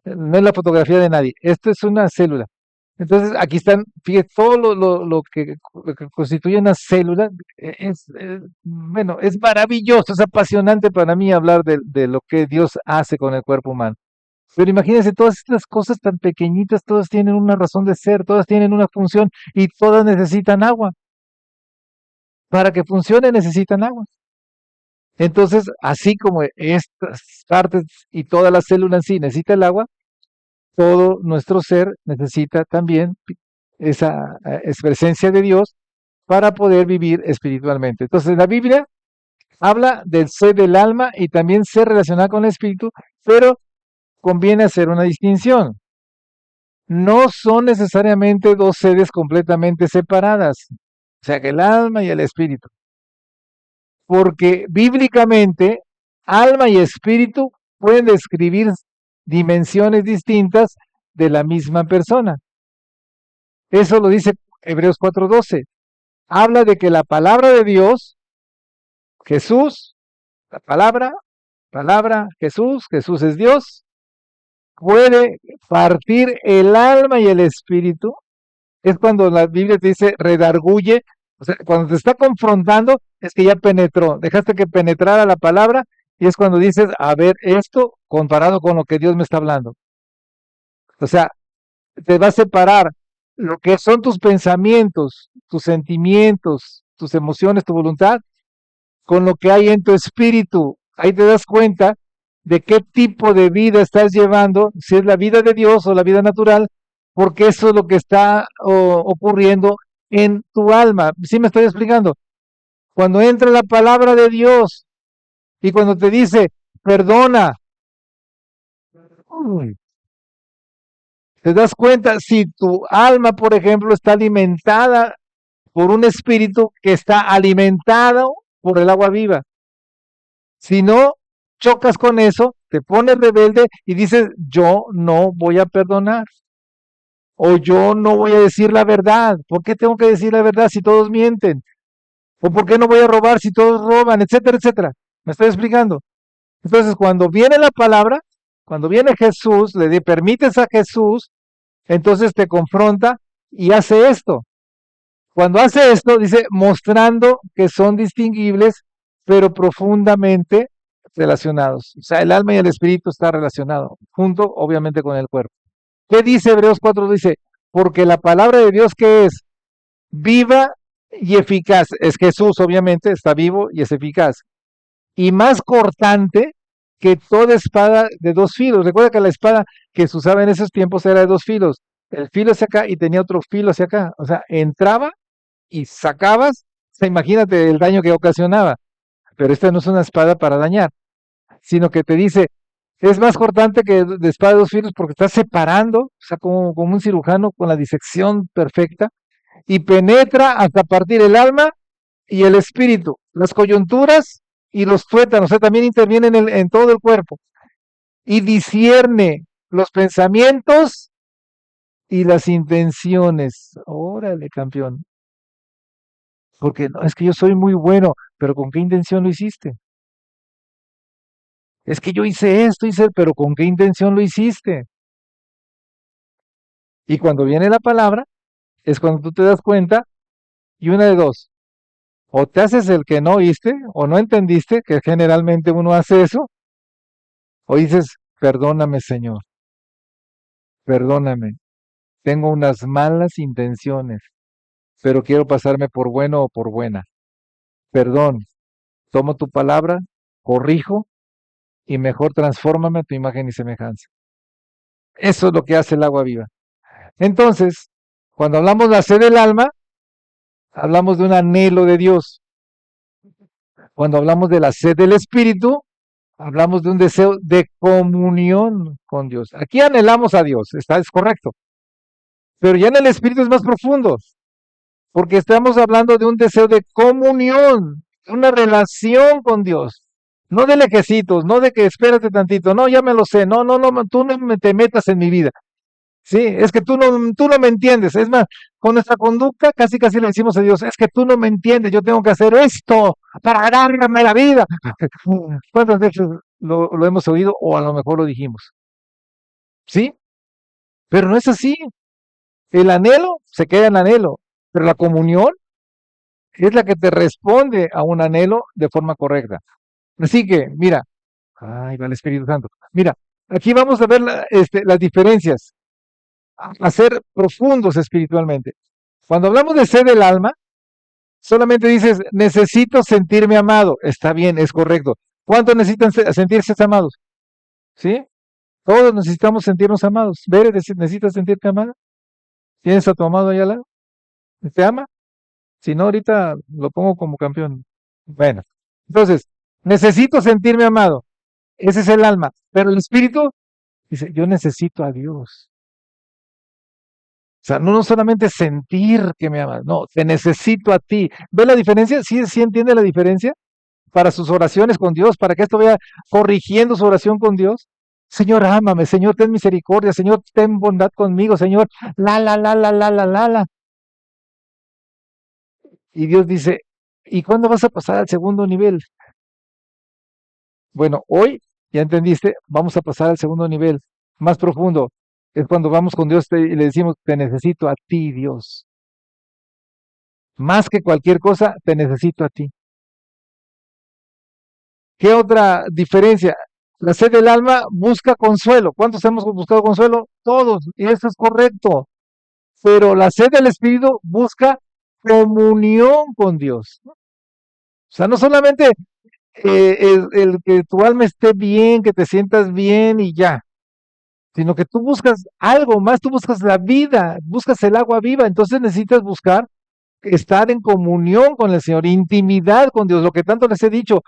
No es la fotografía de nadie, esto es una célula. Entonces, aquí están, fíjate, todo lo que constituye una célula, bueno, es maravilloso, es apasionante para mí hablar de lo que Dios hace con el cuerpo humano. Pero imagínense, todas estas cosas tan pequeñitas, todas tienen una razón de ser, todas tienen una función y todas necesitan agua. Para que funcione necesitan agua. Entonces, así como estas partes y toda la célula en sí necesita el agua, todo nuestro ser necesita también esa presencia de Dios para poder vivir espiritualmente. Entonces, la Biblia habla del ser del alma y también ser relacionado con el espíritu, pero conviene hacer una distinción. No son necesariamente dos sedes completamente separadas, o sea, que el alma y el espíritu, porque bíblicamente alma y espíritu pueden describir dimensiones distintas de la misma persona. Eso lo dice Hebreos 4:12. Habla de que la palabra de Dios, Jesús, la palabra, Jesús es Dios, puede partir el alma y el espíritu. Es cuando la Biblia te dice redarguye, o sea, cuando te está confrontando, es que ya penetró, dejaste que penetrara la palabra y es cuando dices, a ver, esto comparado con lo que Dios me está hablando. O sea, te va a separar lo que son tus pensamientos, tus sentimientos, tus emociones, tu voluntad, con lo que hay en tu espíritu. Ahí te das cuenta de qué tipo de vida estás llevando, si es la vida de Dios o la vida natural, porque eso es lo que está ocurriendo en tu alma. ¿Sí me estoy explicando? Cuando entra la palabra de Dios y cuando te dice, perdona, uy, te das cuenta si tu alma, por ejemplo, está alimentada por un espíritu que está alimentado por el agua viva. Si no chocas con eso, te pones rebelde y dices, yo no voy a perdonar. O yo no voy a decir la verdad. ¿Por qué tengo que decir la verdad si todos mienten? ¿O por qué no voy a robar si todos roban? Etcétera, etcétera. ¿Me estoy explicando? Entonces, cuando viene la palabra, cuando viene Jesús, permites a Jesús, entonces te confronta y hace esto. Cuando hace esto, dice, mostrando que son distinguibles, pero profundamente relacionados. O sea, el alma y el espíritu están relacionados, junto obviamente con el cuerpo. ¿Qué dice Hebreos 4? Dice, porque la palabra de Dios que es viva y eficaz, es Jesús obviamente, está vivo y es eficaz, y más cortante que toda espada de dos filos. Recuerda que la espada que se usaba en esos tiempos era de dos filos, el filo hacia acá y tenía otro filo hacia acá, o sea, entraba y sacabas, o sea, imagínate el daño que ocasionaba. Pero esta no es una espada para dañar, sino que te dice, es más cortante que de espada de dos filos porque está separando, o sea, como un cirujano con la disección perfecta, y penetra hasta partir el alma y el espíritu, las coyunturas y los tuétanos, o sea, también interviene en todo el cuerpo, y discierne los pensamientos y las intenciones. Órale, campeón, porque no, es que yo soy muy bueno, pero ¿con qué intención lo hiciste? Es que yo hice esto, pero ¿con qué intención lo hiciste? Y cuando viene la palabra, es cuando tú te das cuenta, y una de dos, o te haces el que no oíste, o no entendiste, que generalmente uno hace eso, o dices, perdóname, Señor, perdóname, tengo unas malas intenciones, pero quiero pasarme por bueno o por buena. Perdón, tomo tu palabra, corrijo y mejor transfórmame a tu imagen y semejanza. Eso es lo que hace el agua viva. Entonces, cuando hablamos de la sed del alma, hablamos de un anhelo de Dios. Cuando hablamos de la sed del espíritu, hablamos de un deseo de comunión con Dios. Aquí anhelamos a Dios, es correcto. Pero ya en el espíritu es más profundo, porque estamos hablando de un deseo de comunión, una relación con Dios. No de lejecitos, no de que espérate tantito, no, ya me lo sé, no, no, no, tú no te metas en mi vida. Sí, es que tú no me entiendes. Es más, con nuestra conducta casi casi le decimos a Dios, es que tú no me entiendes, yo tengo que hacer esto para ganarme la vida. ¿Cuántas veces lo hemos oído o a lo mejor lo dijimos? Sí, pero no es así. El anhelo se queda en anhelo, pero la comunión es la que te responde a un anhelo de forma correcta. Así que, mira, ay, va el Espíritu Santo. Mira, aquí vamos a ver las diferencias, a ser profundos espiritualmente. Cuando hablamos de sed del alma, solamente dices, necesito sentirme amado. Está bien, es correcto. ¿Cuántos necesitan sentirse amados? ¿Sí? Todos necesitamos sentirnos amados. Bere, ¿necesitas sentirte amado? ¿Tienes a tu amado allá al lado? ¿Te ama? Si no, ahorita lo pongo como campeón. Bueno, entonces, necesito sentirme amado. Ese es el alma. Pero el espíritu dice, yo necesito a Dios. O sea, no solamente sentir que me amas, no, te necesito a ti. ¿Ve la diferencia? ¿Sí, sí entiende la diferencia? Para sus oraciones con Dios, para que esto vaya corrigiendo su oración con Dios. Señor, ámame, Señor, ten misericordia, Señor, ten bondad conmigo, Señor, la. Y Dios dice, ¿y cuándo vas a pasar al segundo nivel? Bueno, hoy, ya entendiste, vamos a pasar al segundo nivel, más profundo. Es cuando vamos con Dios y le decimos, te necesito a ti, Dios. Más que cualquier cosa, te necesito a ti. ¿Qué otra diferencia? La sed del alma busca consuelo. ¿Cuántos hemos buscado consuelo? Todos, y eso es correcto. Pero la sed del espíritu busca comunión con Dios. O sea, no solamente el que tu alma esté bien, que te sientas bien y ya, sino que tú buscas algo más, tú buscas la vida, buscas el agua viva, entonces necesitas buscar estar en comunión con el Señor, intimidad con Dios, lo que tanto les he dicho,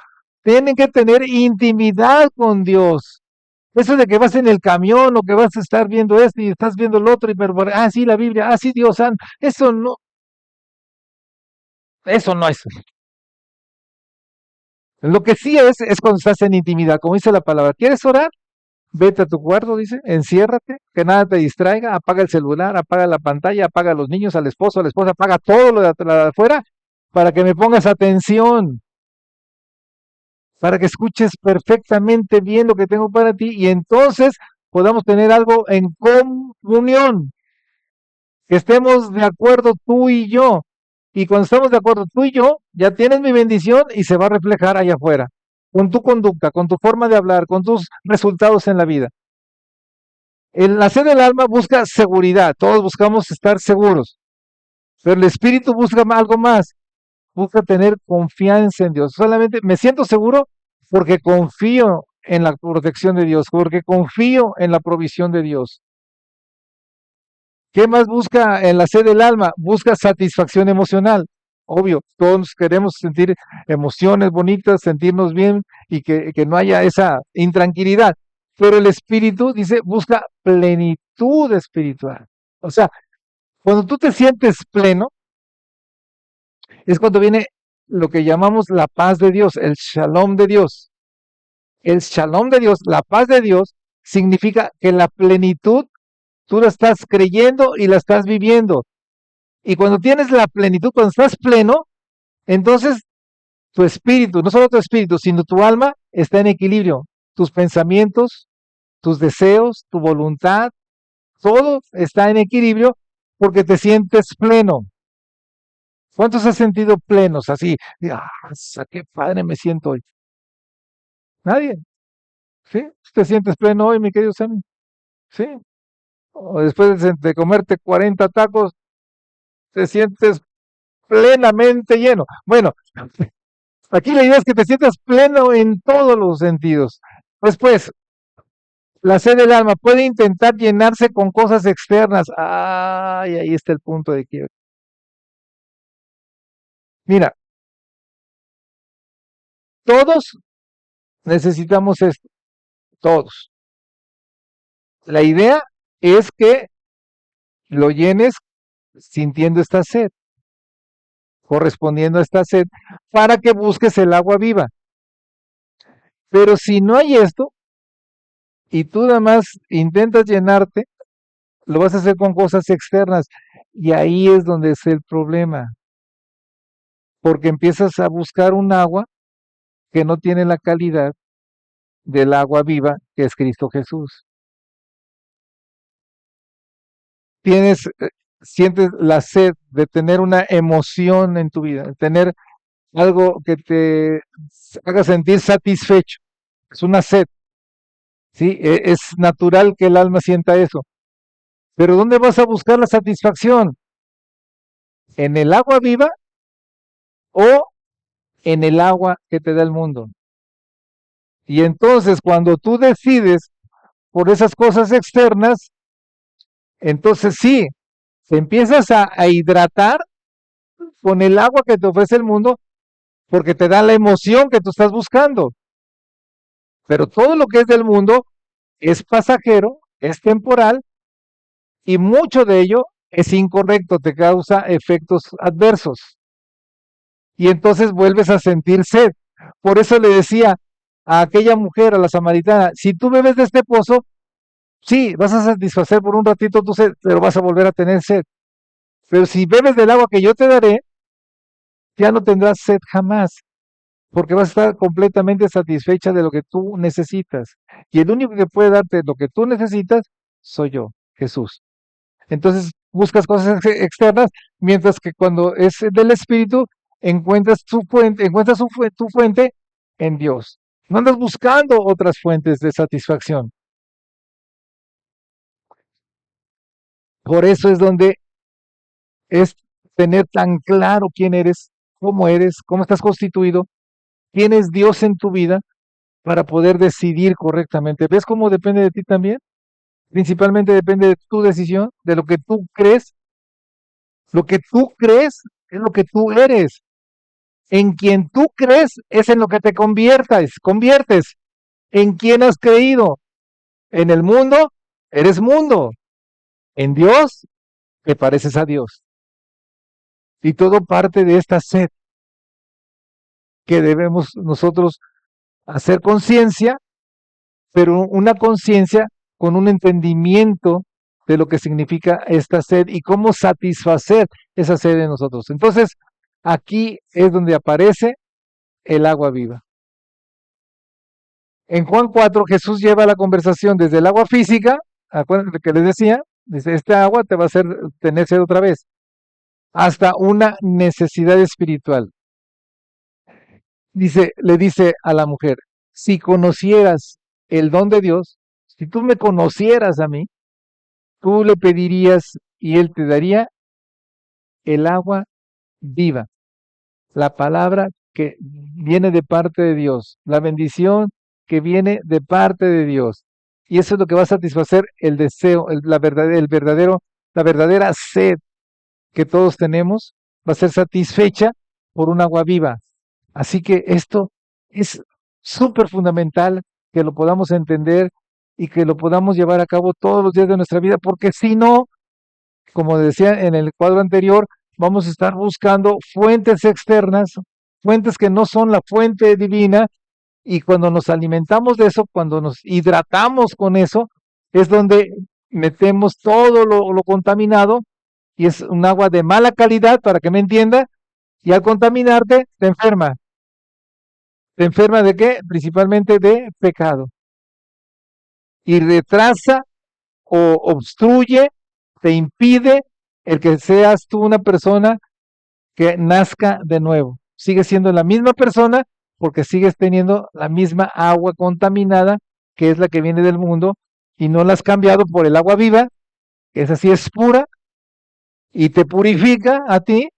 tienen que tener intimidad con Dios. Eso de que vas en el camión o que vas a estar viendo esto y estás viendo el otro, y pero, sí, la Biblia, sí, Dios santo, eso no es. Lo que sí es cuando estás en intimidad, como dice la palabra. ¿Quieres orar? Vete a tu cuarto, dice, enciérrate, que nada te distraiga, apaga el celular, apaga la pantalla, apaga a los niños, al esposo, a la esposa, apaga todo lo de afuera para que me pongas atención, para que escuches perfectamente bien lo que tengo para ti y entonces podamos tener algo en comunión, que estemos de acuerdo tú y yo. Y cuando estamos de acuerdo tú y yo, ya tienes mi bendición y se va a reflejar allá afuera, con tu conducta, con tu forma de hablar, con tus resultados en la vida. El nacer del alma busca seguridad, todos buscamos estar seguros, pero el espíritu busca algo más, busca tener confianza en Dios. Solamente me siento seguro porque confío en la protección de Dios, porque confío en la provisión de Dios. ¿Qué más busca en la sed del alma? Busca satisfacción emocional. obvio, todos queremos sentir emociones bonitas, sentirnos bien y que no haya esa intranquilidad. Pero el espíritu, dice, busca plenitud espiritual. O sea, cuando tú te sientes pleno, es cuando viene lo que llamamos la paz de Dios, el shalom de Dios. El shalom de Dios, la paz de Dios, significa que la plenitud tú la estás creyendo y la estás viviendo. Y cuando tienes la plenitud, cuando estás pleno, entonces tu espíritu, no solo tu espíritu, sino tu alma está en equilibrio. Tus pensamientos, tus deseos, tu voluntad, todo está en equilibrio porque te sientes pleno. ¿Cuántos has sentido plenos así? Qué padre me siento hoy. Nadie, ¿sí? ¿Te sientes pleno hoy, mi querido Sammy? ¿Sí? O después de comerte 40 tacos, te sientes plenamente lleno. Bueno, aquí la idea es que te sientas pleno en todos los sentidos. Después, la sed del alma puede intentar llenarse con cosas externas. Ay, ahí está el punto de quiebre. Mira, todos necesitamos esto, todos. La idea es que lo llenes sintiendo esta sed, correspondiendo a esta sed, para que busques el agua viva. Pero si no hay esto y tú nada más intentas llenarte, lo vas a hacer con cosas externas. Y ahí es donde es el problema, porque empiezas a buscar un agua que no tiene la calidad del agua viva que es Cristo Jesús. Tienes, sientes la sed de tener una emoción en tu vida, de tener algo que te haga sentir satisfecho. Es una sed, ¿sí? Es natural que el alma sienta eso. Pero ¿dónde vas a buscar la satisfacción? ¿En el agua viva o en el agua que te da el mundo? Y entonces cuando tú decides por esas cosas externas, entonces sí, te empiezas a hidratar con el agua que te ofrece el mundo porque te da la emoción que tú estás buscando. Pero todo lo que es del mundo es pasajero, es temporal y mucho de ello es incorrecto, te causa efectos adversos. Y entonces vuelves a sentir sed. Por eso le decía a aquella mujer, a la samaritana, si tú bebes de este pozo, sí, vas a satisfacer por un ratito tu sed, pero vas a volver a tener sed. Pero si bebes del agua que yo te daré, ya no tendrás sed jamás, porque vas a estar completamente satisfecha de lo que tú necesitas. Y el único que puede darte lo que tú necesitas soy yo, Jesús. Entonces buscas cosas externas, mientras que cuando es del Espíritu, encuentras tu fuente, tu fuente en Dios. No andas buscando otras fuentes de satisfacción. Por eso es donde es tener tan claro quién eres, cómo estás constituido, quién es Dios en tu vida para poder decidir correctamente. ¿Ves cómo depende de ti también? Principalmente depende de tu decisión, de lo que tú crees. Lo que tú crees es lo que tú eres. En quien tú crees es en lo que te conviertes. ¿En quién has creído? En el mundo, eres mundo. En Dios, te pareces a Dios. Y todo parte de esta sed que debemos nosotros hacer conciencia, pero una conciencia con un entendimiento de lo que significa esta sed y cómo satisfacer esa sed en nosotros. Entonces, aquí es donde aparece el agua viva. En Juan 4, Jesús lleva la conversación desde el agua física, acuérdense que les decía, dice, esta agua te va a hacer tener sed otra vez, hasta una necesidad espiritual. Dice, le dice a la mujer, si conocieras el don de Dios, si tú me conocieras a mí, tú le pedirías y él te daría el agua viva, la palabra que viene de parte de Dios, la bendición que viene de parte de Dios. Y eso es lo que va a satisfacer el deseo, la verdadera sed que todos tenemos va a ser satisfecha por un agua viva. Así que esto es súper fundamental que lo podamos entender y que lo podamos llevar a cabo todos los días de nuestra vida, porque si no, como decía en el cuadro anterior, vamos a estar buscando fuentes externas, fuentes que no son la fuente divina, y cuando nos alimentamos de eso, cuando nos hidratamos con eso, es donde metemos todo lo contaminado y es un agua de mala calidad, para que me entienda, y al contaminarte te enferma. ¿Te enferma de qué? Principalmente de pecado. Y retrasa o obstruye, te impide el que seas tú una persona que nazca de nuevo. Sigues siendo la misma persona porque sigues teniendo la misma agua contaminada, que es la que viene del mundo, y no la has cambiado por el agua viva, que esa sí es pura, y te purifica a ti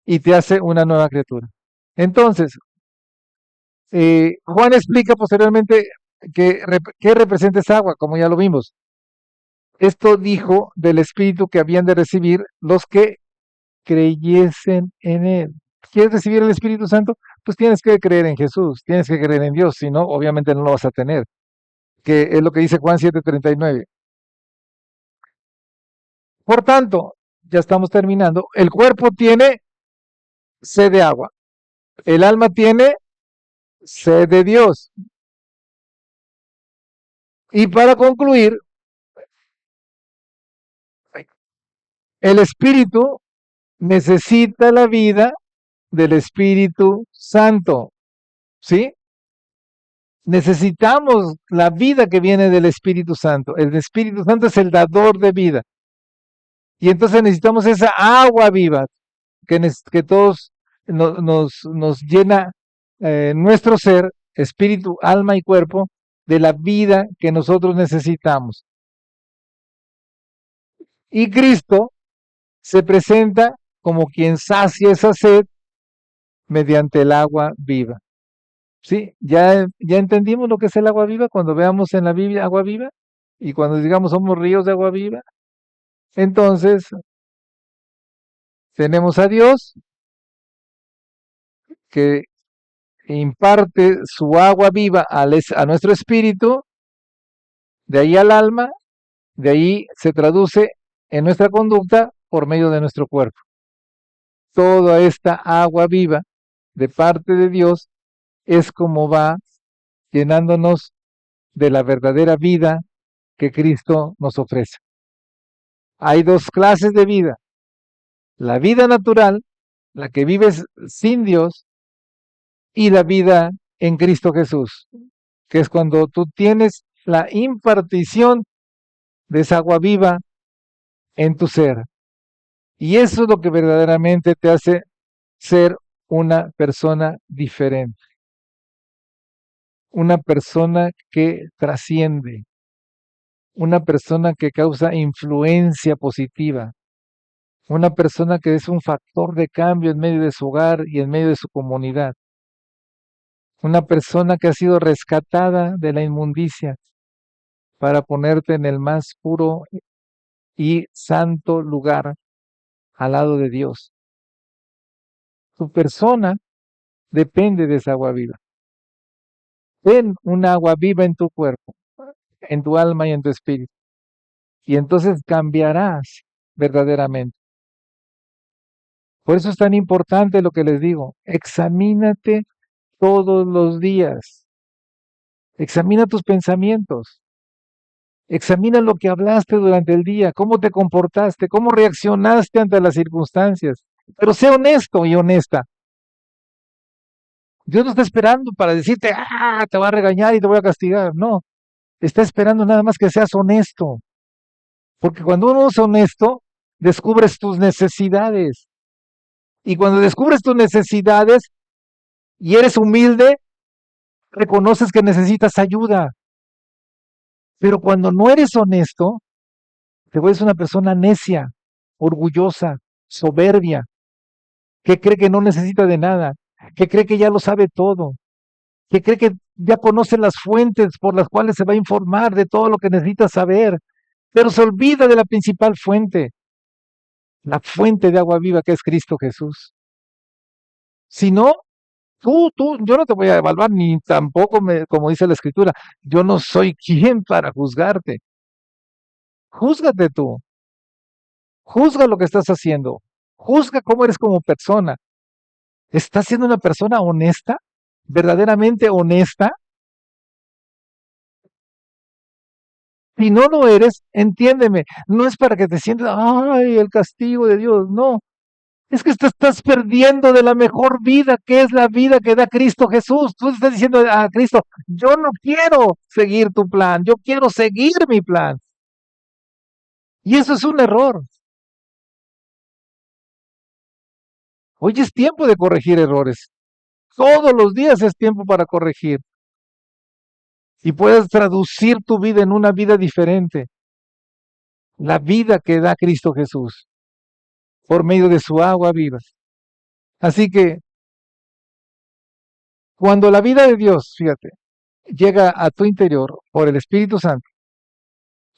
y te hace una nueva criatura. Entonces, Juan explica posteriormente qué representa esa agua, como ya lo vimos. Esto dijo del Espíritu que habían de recibir los que creyesen en Él. ¿Quieres recibir el Espíritu Santo? Pues tienes que creer en Jesús, tienes que creer en Dios, si no, obviamente no lo vas a tener, que es lo que dice Juan 7:39. Por tanto, ya estamos terminando, el cuerpo tiene sed de agua, el alma tiene sed de Dios. Y para concluir, el Espíritu necesita la vida del Espíritu Santo, ¿sí? Necesitamos la vida que viene del Espíritu Santo. El Espíritu Santo es el dador de vida. Y entonces necesitamos esa agua viva que todos nos llena nuestro ser, espíritu, alma y cuerpo, de la vida que nosotros necesitamos. Y Cristo se presenta como quien sacia esa sed mediante el agua viva. ¿Sí? Ya entendimos lo que es el agua viva cuando veamos en la Biblia agua viva y cuando digamos somos ríos de agua viva. Entonces, tenemos a Dios que imparte su agua viva a nuestro espíritu, de ahí al alma, de ahí se traduce en nuestra conducta por medio de nuestro cuerpo. Toda esta agua viva de parte de Dios es como va llenándonos de la verdadera vida que Cristo nos ofrece. Hay dos clases de vida: la vida natural, la que vives sin Dios, y la vida en Cristo Jesús, que es cuando tú tienes la impartición de esa agua viva en tu ser. Y eso es lo que verdaderamente te hace ser una persona diferente, una persona que trasciende, una persona que causa influencia positiva, una persona que es un factor de cambio en medio de su hogar y en medio de su comunidad, una persona que ha sido rescatada de la inmundicia para ponerte en el más puro y santo lugar al lado de Dios. Tu persona depende de esa agua viva. Ten un agua viva en tu cuerpo, en tu alma y en tu espíritu. Y entonces cambiarás verdaderamente. Por eso es tan importante lo que les digo. Examínate todos los días. Examina tus pensamientos. Examina lo que hablaste durante el día, cómo te comportaste, cómo reaccionaste ante las circunstancias. Pero sé honesto y honesta. Dios no está esperando para decirte, te va a regañar y te voy a castigar. No, está esperando nada más que seas honesto. Porque cuando uno es honesto, descubres tus necesidades. Y cuando descubres tus necesidades y eres humilde, reconoces que necesitas ayuda. Pero cuando no eres honesto, te vuelves una persona necia, orgullosa, soberbia, que cree que no necesita de nada, que cree que ya lo sabe todo, que cree que ya conoce las fuentes por las cuales se va a informar de todo lo que necesita saber, pero se olvida de la principal fuente. la fuente de agua viva que es Cristo Jesús. Si no, yo no te voy a evaluar, ni tampoco como dice la Escritura, yo no soy quien para juzgarte. Júzgate tú, juzga lo que estás haciendo, juzga cómo eres como persona. ¿Estás siendo una persona honesta? ¿Verdaderamente honesta? Si no lo eres, entiéndeme, no es para que te sientas, ay, el castigo de Dios, no. Es que te estás perdiendo de la mejor vida, que es la vida que da Cristo Jesús. Tú estás diciendo a Cristo, yo no quiero seguir tu plan, yo quiero seguir mi plan. Y eso es un error. Hoy es tiempo de corregir errores. Todos los días es tiempo para corregir. Y puedes traducir tu vida en una vida diferente. La vida que da Cristo Jesús por medio de su agua viva. Así que cuando la vida de Dios, fíjate, llega a tu interior por el Espíritu Santo,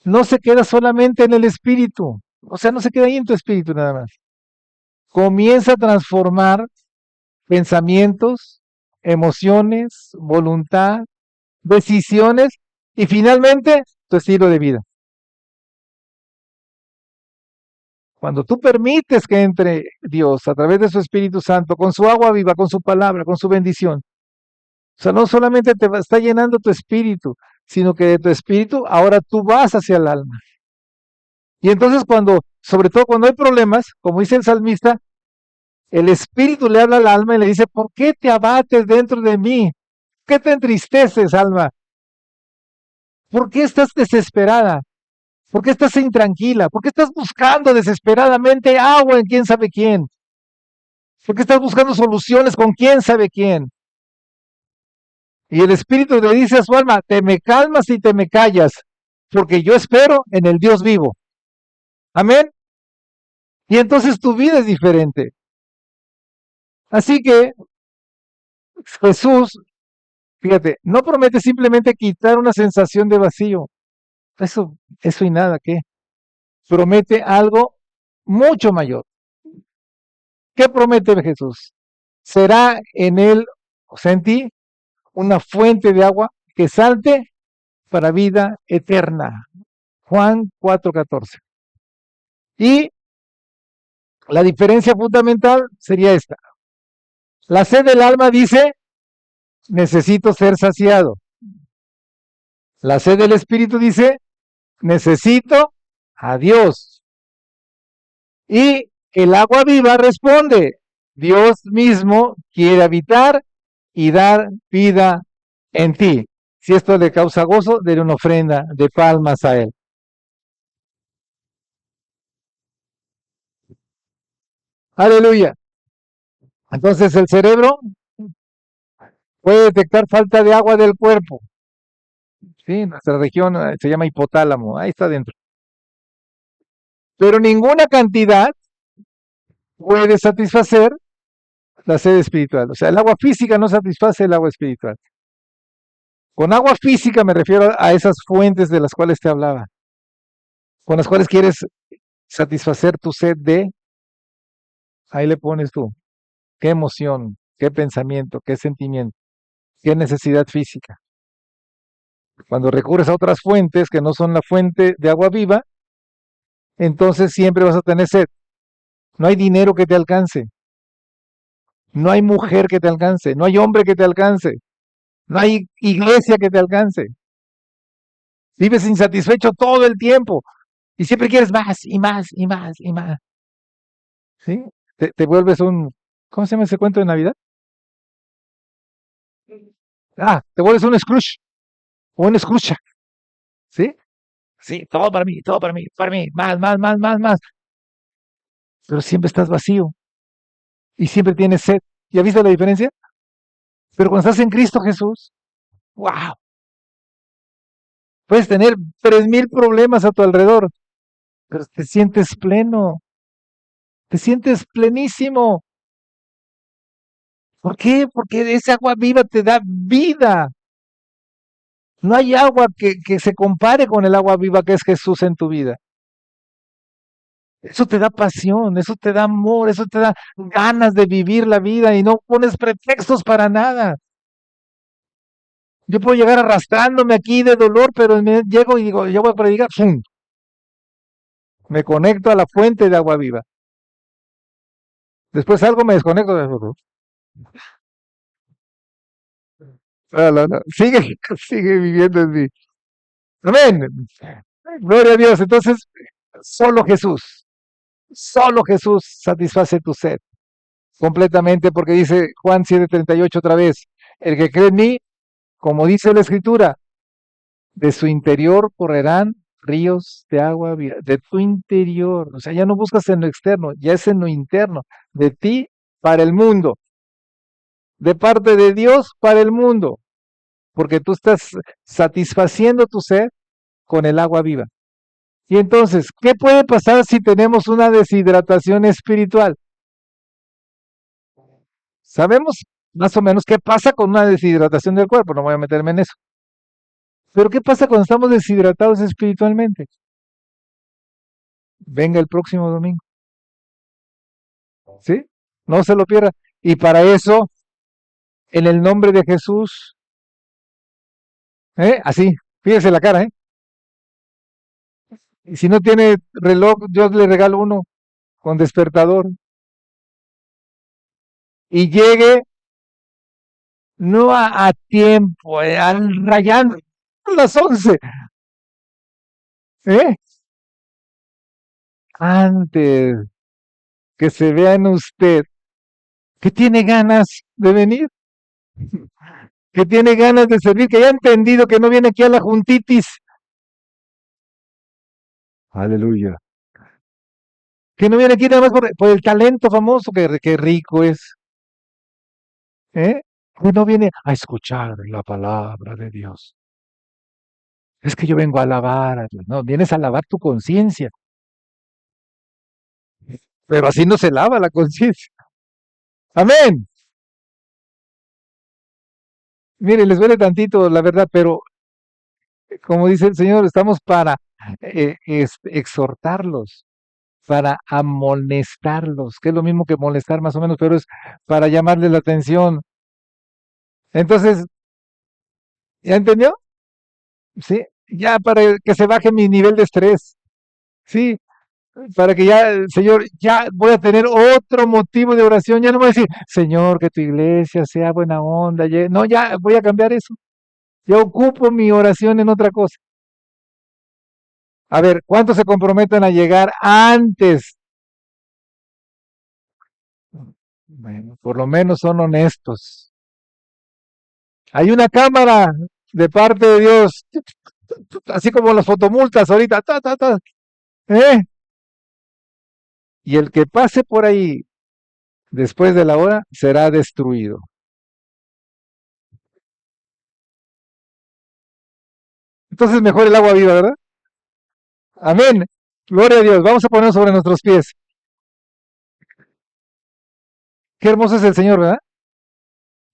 no se queda solamente en el espíritu, o sea, no se queda ahí en tu espíritu nada más. Comienza a transformar pensamientos, emociones, voluntad, decisiones y finalmente tu estilo de vida. Cuando tú permites que entre Dios a través de su Espíritu Santo, con su agua viva, con su palabra, con su bendición, o sea, no solamente está llenando tu espíritu, sino que de tu espíritu ahora tú vas hacia el alma. Y entonces sobre todo cuando hay problemas, como dice el salmista, el espíritu le habla al alma y le dice, ¿por qué te abates dentro de mí? ¿Qué te entristeces, alma? ¿Por qué estás desesperada? ¿Por qué estás intranquila? ¿Por qué estás buscando desesperadamente agua en quién sabe quién? ¿Por qué estás buscando soluciones con quién sabe quién? Y el espíritu le dice a su alma, te me calmas y te me callas, porque yo espero en el Dios vivo. Amén. Y entonces tu vida es diferente. Así que Jesús, fíjate, no promete simplemente quitar una sensación de vacío. Eso y nada, ¿qué? Promete algo mucho mayor. ¿Qué promete Jesús? Será en él, o sea, en ti, una fuente de agua que salte para vida eterna. Juan 4:14. Y la diferencia fundamental sería esta. La sed del alma dice, necesito ser saciado. La sed del espíritu dice, necesito a Dios. Y el agua viva responde, Dios mismo quiere habitar y dar vida en ti. Si esto le causa gozo, denle una ofrenda de palmas a Él. Aleluya. Entonces el cerebro puede detectar falta de agua del cuerpo. Sí, nuestra región se llama hipotálamo, ahí está dentro. Pero ninguna cantidad puede satisfacer la sed espiritual. O sea, el agua física no satisface el agua espiritual. Con agua física me refiero a esas fuentes de las cuales te hablaba, con las cuales quieres satisfacer tu sed de, ahí le pones tú, qué emoción, qué pensamiento, qué sentimiento, qué necesidad física. Cuando recurres a otras fuentes que no son la fuente de agua viva, entonces siempre vas a tener sed. No hay dinero que te alcance, no hay mujer que te alcance, no hay hombre que te alcance, no hay iglesia que te alcance. Vives insatisfecho todo el tiempo y siempre quieres más y más y más y más. ¿Sí? Te vuelves ¿cómo se llama ese cuento de Navidad? Te vuelves un Scrooge o un Scrooge, ¿sí? Sí, todo para mí, más, más, más, más, más. Pero siempre estás vacío y siempre tienes sed. ¿Ya viste la diferencia? Pero cuando estás en Cristo Jesús, wow, puedes tener 3000 problemas a tu alrededor, pero te sientes pleno, te sientes plenísimo. ¿Por qué? Porque esa agua viva te da vida. No hay agua que se compare con el agua viva que es Jesús en tu vida. Eso te da pasión, eso te da amor, eso te da ganas de vivir la vida y no pones pretextos para nada. Yo puedo llegar arrastrándome aquí de dolor, pero llego y digo, yo voy a predicar, ¡fum! Me conecto a la fuente de agua viva. Después algo me desconecto. No, no, no. Sigue, sigue viviendo en mí. Amén. Gloria a Dios. Entonces, solo Jesús, solo Jesús satisface tu sed completamente, porque dice Juan 7:38 otra vez, el que cree en mí, como dice la Escritura, de su interior correrán ríos de agua viva, de tu interior. O sea, ya no buscas en lo externo, ya es en lo interno, de ti para el mundo, de parte de Dios para el mundo, porque tú estás satisfaciendo tu sed con el agua viva. Y entonces, ¿qué puede pasar si tenemos una deshidratación espiritual? Sabemos más o menos qué pasa con una deshidratación del cuerpo, no voy a meterme en eso. Pero ¿qué pasa cuando estamos deshidratados espiritualmente? Venga el próximo domingo, ¿sí? No se lo pierda. Y para eso, en el nombre de Jesús, así, fíjese la cara, ¿eh? Y si no tiene reloj, yo le regalo uno con despertador. Y llegue no a tiempo, al rayando las 11, ¿eh? Antes que se vea en usted que tiene ganas de venir, que tiene ganas de servir, que ya ha entendido que no viene aquí a la juntitis. Aleluya. Que no viene aquí nada más por el talento famoso, que rico es, ¿eh? Que no viene a escuchar la palabra de Dios. Es que yo vengo a alabar a Dios. No, vienes a alabar tu conciencia. Pero así no se lava la conciencia. Amén. Mire, les duele tantito, la verdad, pero como dice el Señor, estamos para exhortarlos, para amonestarlos, que es lo mismo que molestar más o menos, pero es para llamarles la atención. Entonces, ¿ya entendió? Sí, ya para que se baje mi nivel de estrés, sí, para que ya, Señor, ya voy a tener otro motivo de oración, ya no voy a decir, Señor, que tu iglesia sea buena onda, no, ya voy a cambiar eso, ya ocupo mi oración en otra cosa. A ver, ¿cuántos se comprometen a llegar antes? Bueno, por lo menos son honestos. Hay una cámara de parte de Dios, así como las fotomultas ahorita, ¿eh? Y el que pase por ahí después de la hora será destruido. Entonces mejor el agua viva, ¿verdad? Amén. Gloria a Dios. Vamos a ponernos sobre nuestros pies. Qué hermoso es el Señor, ¿verdad?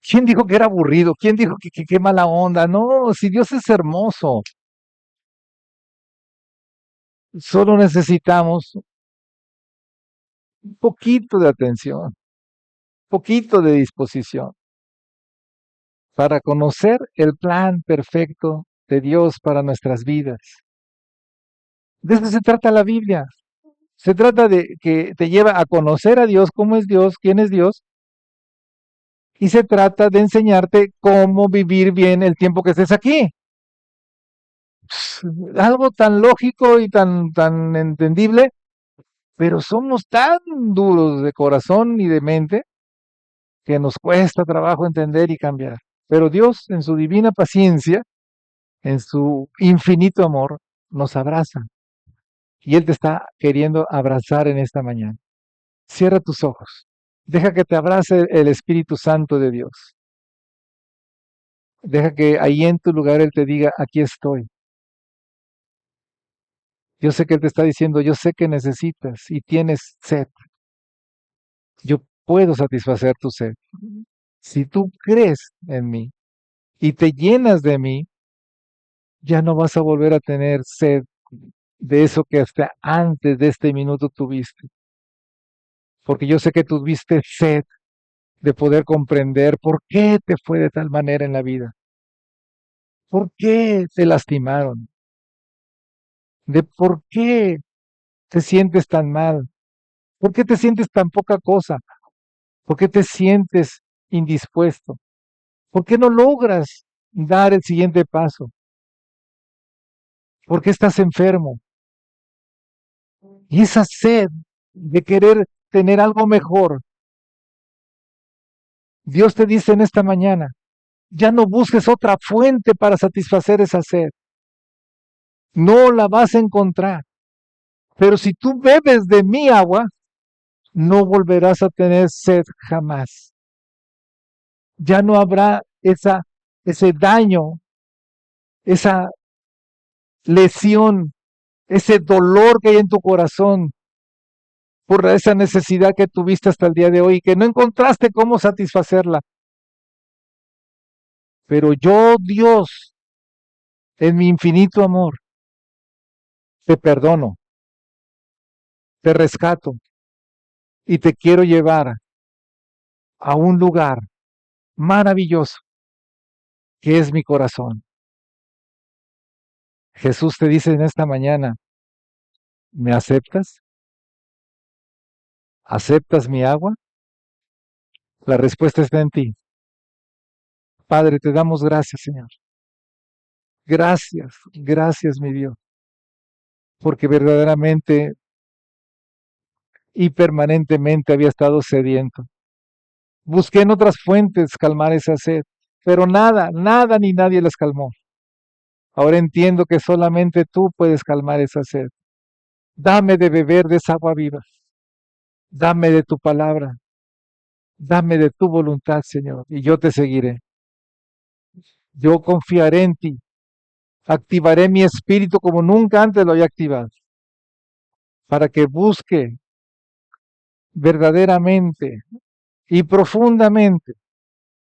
¿Quién dijo que era aburrido? ¿Quién dijo que qué mala onda? No, si Dios es hermoso. Solo necesitamos un poquito de atención, un poquito de disposición para conocer el plan perfecto de Dios para nuestras vidas. De eso se trata la Biblia. Se trata de que te lleva a conocer a Dios, cómo es Dios, quién es Dios, y se trata de enseñarte cómo vivir bien el tiempo que estés aquí. Algo tan lógico y tan entendible, pero somos tan duros de corazón y de mente que nos cuesta trabajo entender y cambiar. Pero Dios, en su divina paciencia, en su infinito amor, nos abraza. Y Él te está queriendo abrazar en esta mañana. Cierra tus ojos. Deja que te abrace el Espíritu Santo de Dios. Deja que ahí en tu lugar Él te diga, aquí estoy. Yo sé que Él te está diciendo, yo sé que necesitas y tienes sed. Yo puedo satisfacer tu sed. Si tú crees en mí y te llenas de mí, ya no vas a volver a tener sed de eso que hasta antes de este minuto tuviste. Porque yo sé que tuviste sed de poder comprender por qué te fue de tal manera en la vida, por qué te lastimaron, de por qué te sientes tan mal, por qué te sientes tan poca cosa, por qué te sientes indispuesto, por qué no logras dar el siguiente paso, por qué estás enfermo. Y esa sed de querer tener algo mejor, Dios te dice en esta mañana, ya no busques otra fuente para satisfacer esa sed. No la vas a encontrar. Pero si tú bebes de mi agua, no volverás a tener sed jamás. Ya no habrá ese daño, esa lesión, ese dolor que hay en tu corazón por esa necesidad que tuviste hasta el día de hoy y que no encontraste cómo satisfacerla. Pero yo, Dios, en mi infinito amor, te perdono, te rescato y te quiero llevar a un lugar maravilloso que es mi corazón. Jesús te dice en esta mañana, ¿me aceptas? ¿Aceptas mi agua? La respuesta está en ti. Padre, te damos gracias, Señor. Gracias, gracias, mi Dios, porque verdaderamente y permanentemente había estado sediento. Busqué en otras fuentes calmar esa sed, pero nada, nada ni nadie las calmó. Ahora entiendo que solamente tú puedes calmar esa sed. Dame de beber de esa agua viva. Dame de tu palabra. Dame de tu voluntad, Señor, y yo te seguiré. Yo confiaré en ti. Activaré mi espíritu como nunca antes lo había activado, para que busque verdaderamente y profundamente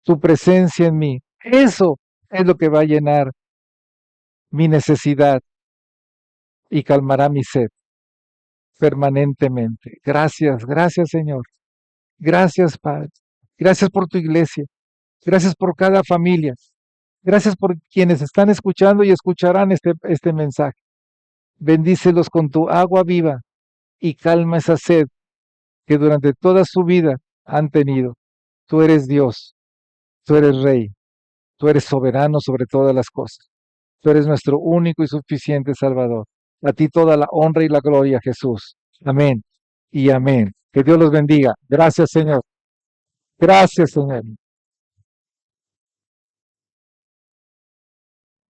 tu presencia en mí. Eso es lo que va a llenar mi necesidad y calmará mi sed permanentemente. Gracias, gracias Señor. Gracias Padre. Gracias por tu iglesia. Gracias por cada familia. Gracias por quienes están escuchando y escucharán este mensaje. Bendícelos con tu agua viva y calma esa sed que durante toda su vida han tenido. Tú eres Dios, tú eres Rey, tú eres soberano sobre todas las cosas. Tú eres nuestro único y suficiente Salvador. A ti toda la honra y la gloria, Jesús. Amén y amén. Que Dios los bendiga. Gracias, Señor. Gracias, Señor.